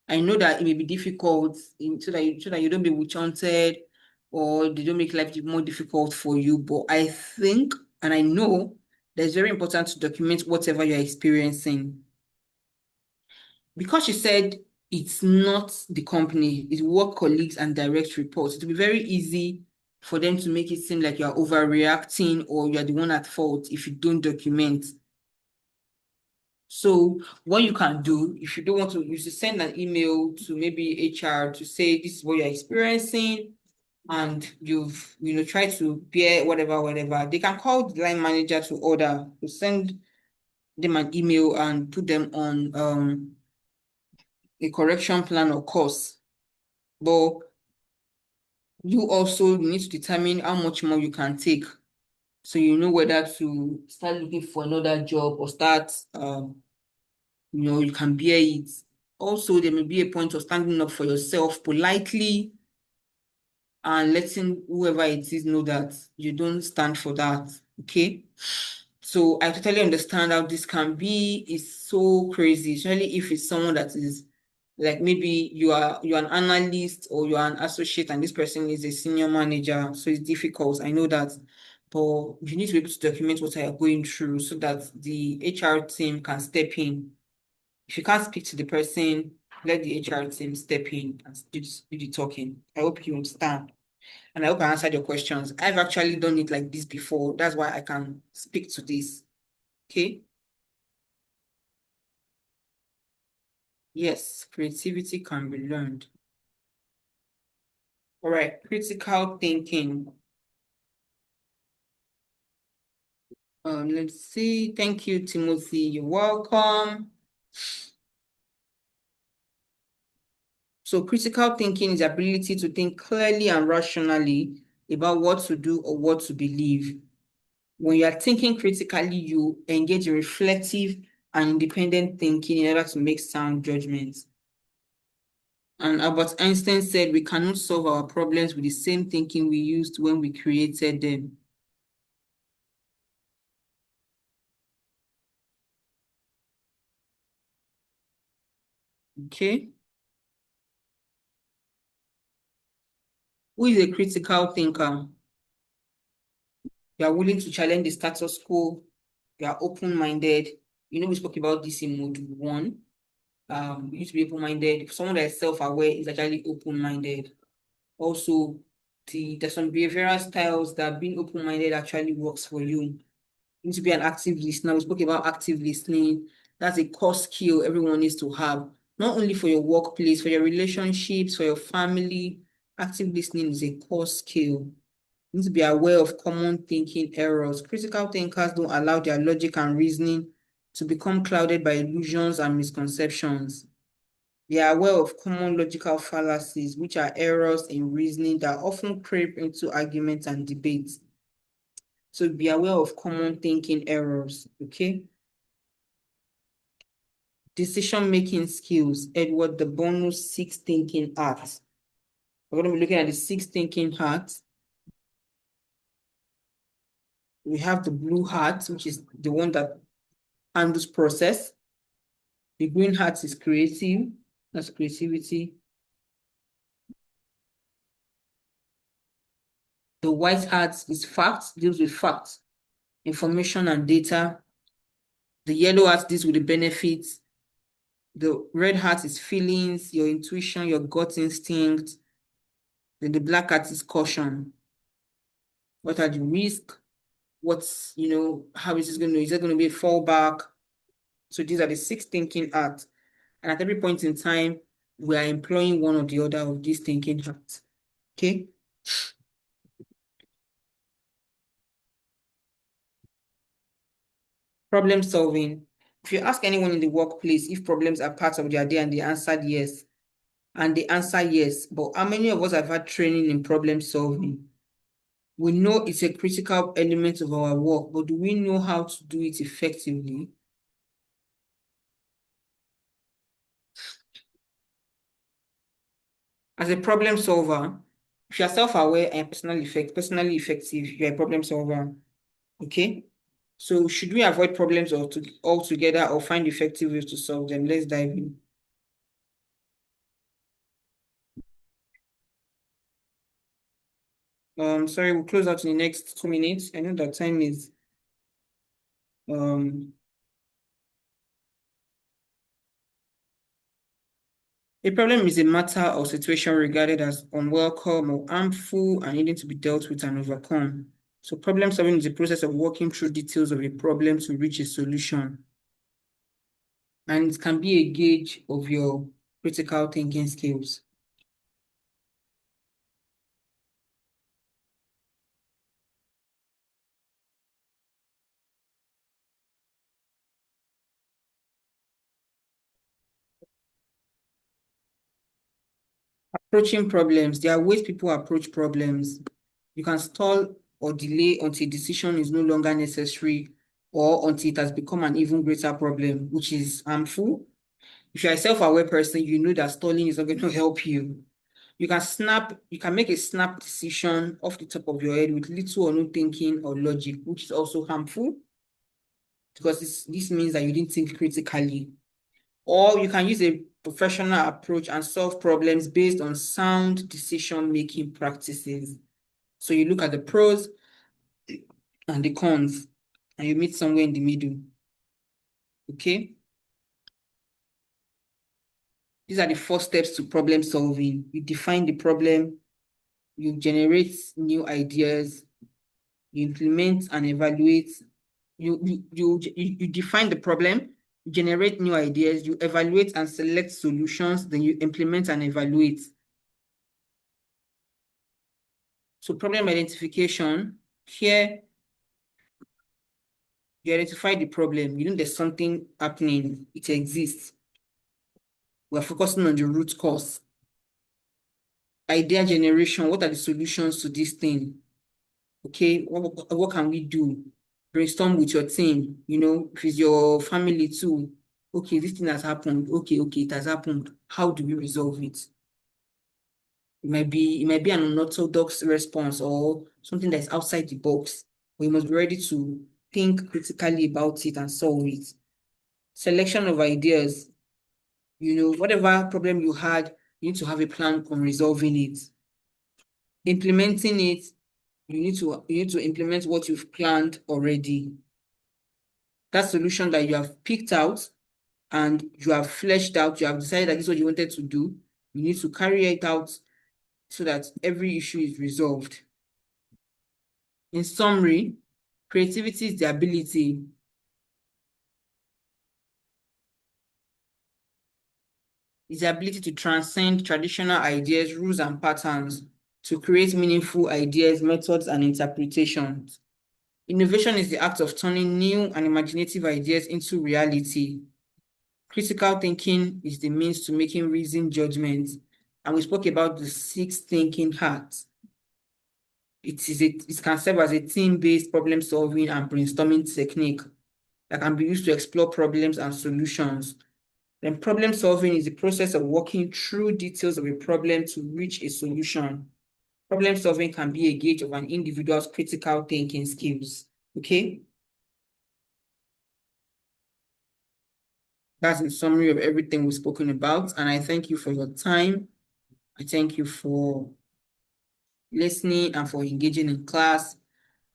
I know that it may be difficult so that you don't be witch-hunted or they don't make life more difficult for you. But I think and I know that it's very important to document whatever you're experiencing. Because you said it's not the company, it's work colleagues and direct reports, it will be very easy for them to make it seem like you're overreacting or you're the one at fault if you don't document. So what you can do, if you don't want to, you should send an email to maybe HR to say this is what you're experiencing and you've tried to bear whatever. They can call the line manager to order to send them an email and put them on a correction plan or course. But you also need to determine how much more you can take. So you know whether to start looking for another job or start you can bear it. Also, there may be a point of standing up for yourself politely and letting whoever it is know that you don't stand for that. Okay. So I totally understand how this can be. It's so crazy, especially if it's someone that is like maybe you're an analyst or you're an associate and this person is a senior manager. So it's difficult. I know that. But you need to be able to document what you're going through so that the HR team can step in. If you can't speak to the person, let the HR team step in and do the talking. I hope you understand. And I hope I answered your questions. I've actually done it like this before. That's why I can speak to this. Okay. Yes, creativity can be learned. All right, critical thinking. Let's see. Thank you, Timothy. You're welcome. So critical thinking is the ability to think clearly and rationally about what to do or what to believe. When you are thinking critically, you engage in reflective and independent thinking in order to make sound judgments. And Albert Einstein said we cannot solve our problems with the same thinking we used when we created them. Okay. Who is a critical thinker? You are willing to challenge the status quo. You are open-minded. We spoke about this in mode one. You need to be open-minded. Someone that is self-aware is actually open-minded. Also, there's some behavioral styles that being open-minded actually works for you. You need to be an active listener. We spoke about active listening. That's a core skill everyone needs to have, not only for your workplace, for your relationships, for your family. Active listening is a core skill. You need to be aware of common thinking errors. Critical thinkers don't allow their logic and reasoning to become clouded by illusions and misconceptions. They are aware of common logical fallacies, which are errors in reasoning that often creep into arguments and debates. So be aware of common thinking errors, okay? Decision-making skills, Edward de Bono's 6 thinking hats. We're going to be looking at the 6 thinking hats. We have the blue hat, which is the one that handles process. The green heart is creative. That's creativity. The white heart is facts, deals with facts, information and data. The yellow heart deals with the benefits. The red heart is feelings, your intuition, your gut instinct. Then the black heart is caution. What are the risks? What's, how is it going to be a fallback? So these are the 6 thinking hearts. And at every point in time, we are employing one or the other of these thinking hearts. Okay? Problem solving. If you ask anyone in the workplace if problems are part of their day and they answered yes, but how many of us have had training in problem solving? We know it's a critical element of our work, but do we know how to do it effectively? As a problem solver, if you are self-aware and personally effective, you're a problem solver. Okay? So should we avoid problems altogether or find effective ways to solve them? Let's dive in. Sorry, we'll close out in the next 2 minutes. I know that time is a problem is a matter or situation regarded as unwelcome or harmful and needing to be dealt with and overcome. So problem solving is the process of working through details of a problem to reach a solution. And it can be a gauge of your critical thinking skills. Approaching problems. There are ways people approach problems. You can stall or delay until a decision is no longer necessary or until it has become an even greater problem, which is harmful. If you're a self-aware person, you know that stalling is not going to help you. You can make a snap decision off the top of your head with little or no thinking or logic, which is also harmful because this means that you didn't think critically. Or you can use a professional approach and solve problems based on sound decision-making practices. So you look at the pros and the cons, and you meet somewhere in the middle. Okay? These are the 4 steps to problem solving. You define the problem, you generate new ideas, you implement and evaluate. You define the problem, you generate new ideas, you evaluate and select solutions, then you implement and evaluate. So problem identification, here you identify the problem. You know there's something happening, it exists. We're focusing on the root cause. Idea generation, what are the solutions to this thing? Okay, what can we do? Brainstorm with your team, if it's your family too. Okay, this thing has happened. Okay, it has happened. How do we resolve it? It might be an unorthodox response or something that's outside the box. But you must be ready to think critically about it and solve it. Selection of ideas. Whatever problem you had, you need to have a plan on resolving it. Implementing it, you need to implement what you've planned already. That solution that you have picked out and you have fleshed out, you have decided that this is what you wanted to do, you need to carry it out so that every issue is resolved. In summary, creativity is the ability to transcend traditional ideas, rules, and patterns to create meaningful ideas, methods, and interpretations. Innovation is the act of turning new and imaginative ideas into reality. Critical thinking is the means to making reasoned judgments. And we spoke about the 6 thinking hats. It can serve as a team-based problem-solving and brainstorming technique that can be used to explore problems and solutions. Then problem solving is the process of working through details of a problem to reach a solution. Problem solving can be a gauge of an individual's critical thinking skills. Okay? That's a summary of everything we've spoken about. And I thank you for your time. I thank you for listening and for engaging in class.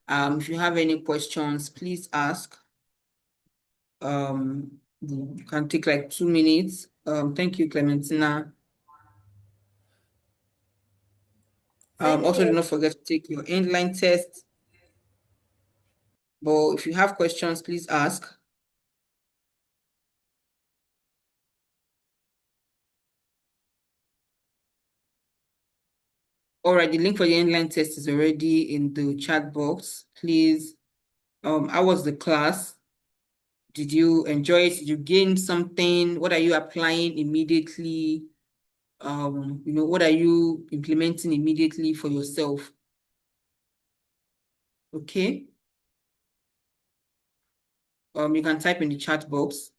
If you have any questions, please ask. You can take like 2 minutes. Thank you, Clementina. Thank Also, do you. not forget to take your inline test. But if you have questions, please ask. All right, the link for the inline test is already in the chat box. Please, how was the class? Did you enjoy it? Did you gain something? What are you applying immediately? What are you implementing immediately for yourself? Okay. You can type in the chat box.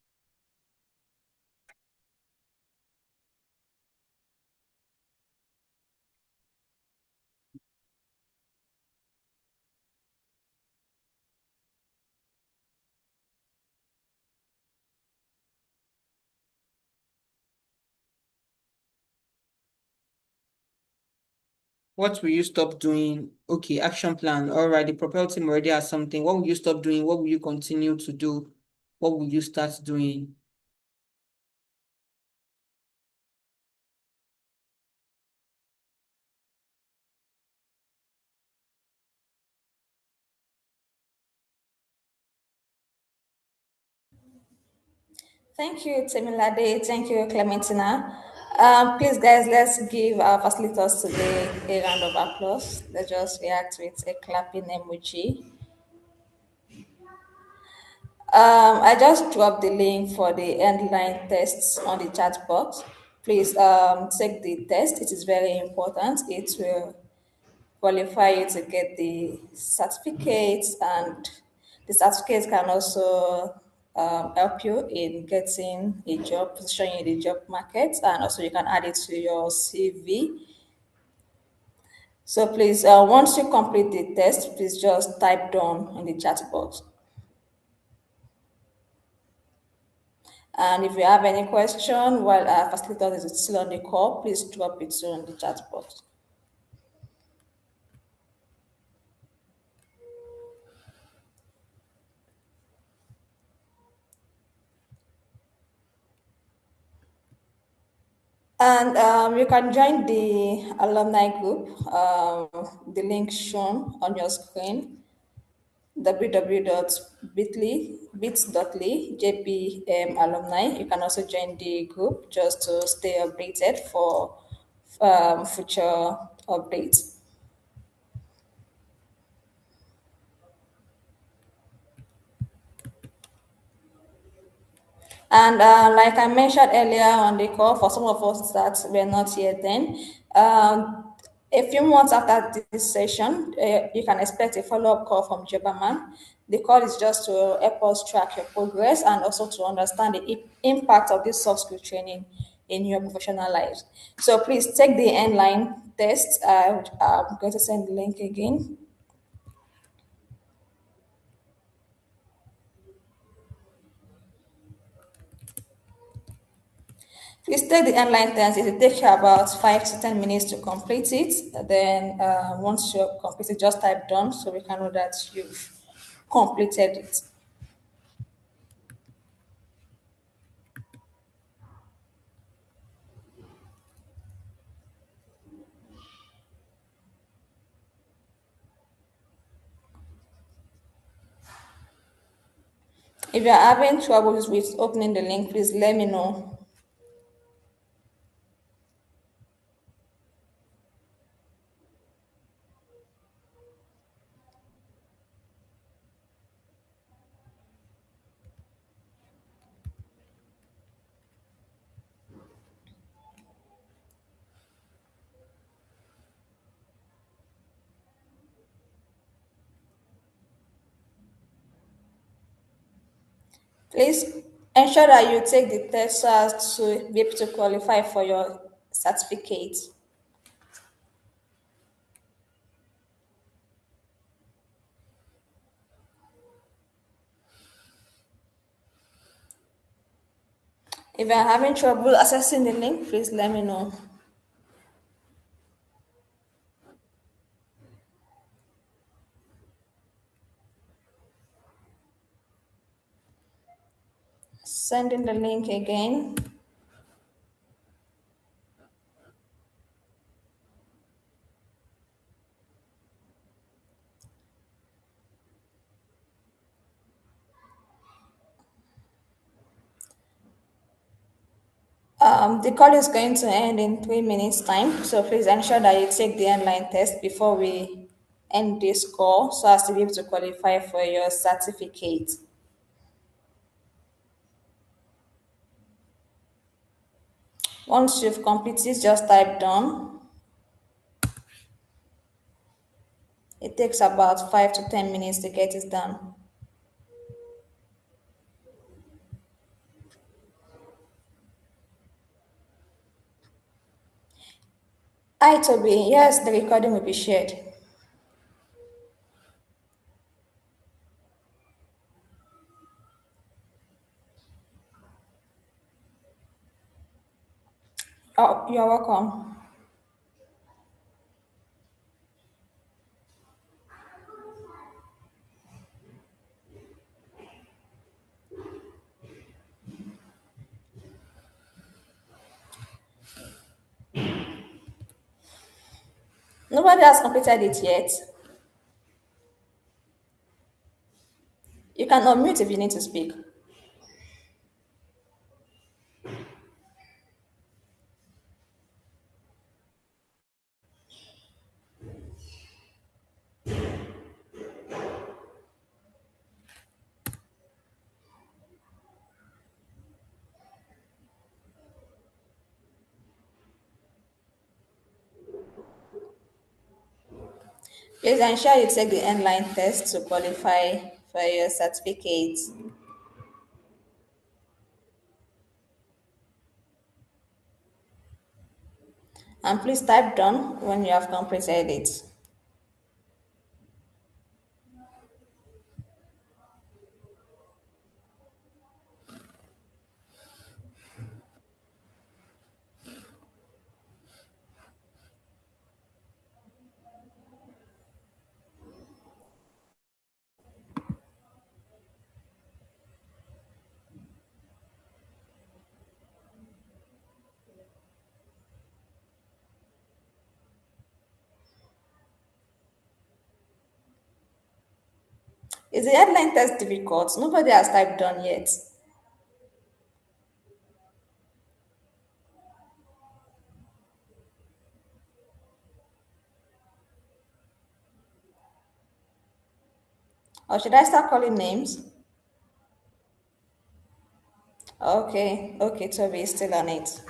What will you stop doing? Okay, action plan. All right, the Propel team already has something. What will you stop doing? What will you continue to do? What will you start doing? Thank you, Temilade. Thank you, Clementina. Please, guys, let's give our facilitators today a round of applause. Let's just react with a clapping emoji. I just dropped the link for the endline tests on the chat box. Please take the test. It is very important. It will qualify you to get the certificates, and the certificates can also help you in getting a job, position you in the job market, and also you can add it to your CV. So please, once you complete the test, please just type down in the chat box. And if you have any question while our facilitator is still on the call, please drop it in the chat box. And you can join the alumni group, the link shown on your screen, www.bit.ly JPM alumni. You can also join the group just to stay updated for future updates. And like I mentioned earlier on the call, for some of us that were not here then, a few months after this session, you can expect a follow-up call from Jobberman. The call is just to help us track your progress and also to understand the impact of this soft skill training in your professional lives. So please take the endline test. I'm going to send the link again. Please take the online test. It will take you about 5 to 10 minutes to complete it. Then once you complete it, just type done so we can know that you've completed it. If you're having troubles with opening the link, please let me know. Please ensure that you take the test so as to be able to qualify for your certificate. If you're having trouble accessing the link, please let me know. Sending the link again. The call is going to end in 3 minutes time, so please ensure that you take the online test before we end this call so as to be able to qualify for your certificate. Once you've completed, just type done. It takes about 5 to 10 minutes to get it done. Hi Toby, yes, the recording will be shared. Oh, you're welcome. Nobody has completed it yet. You can unmute if you need to speak. Please ensure you take the online test to qualify for your certificate. And please type done when you have completed it. Is the headline test difficult? Nobody has typed done yet. Or should I start calling names? Okay, okay, Toby is still on it.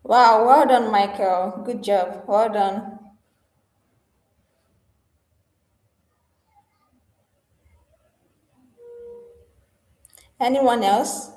Wow, well done, Michael. Good job. Well done. Anyone else?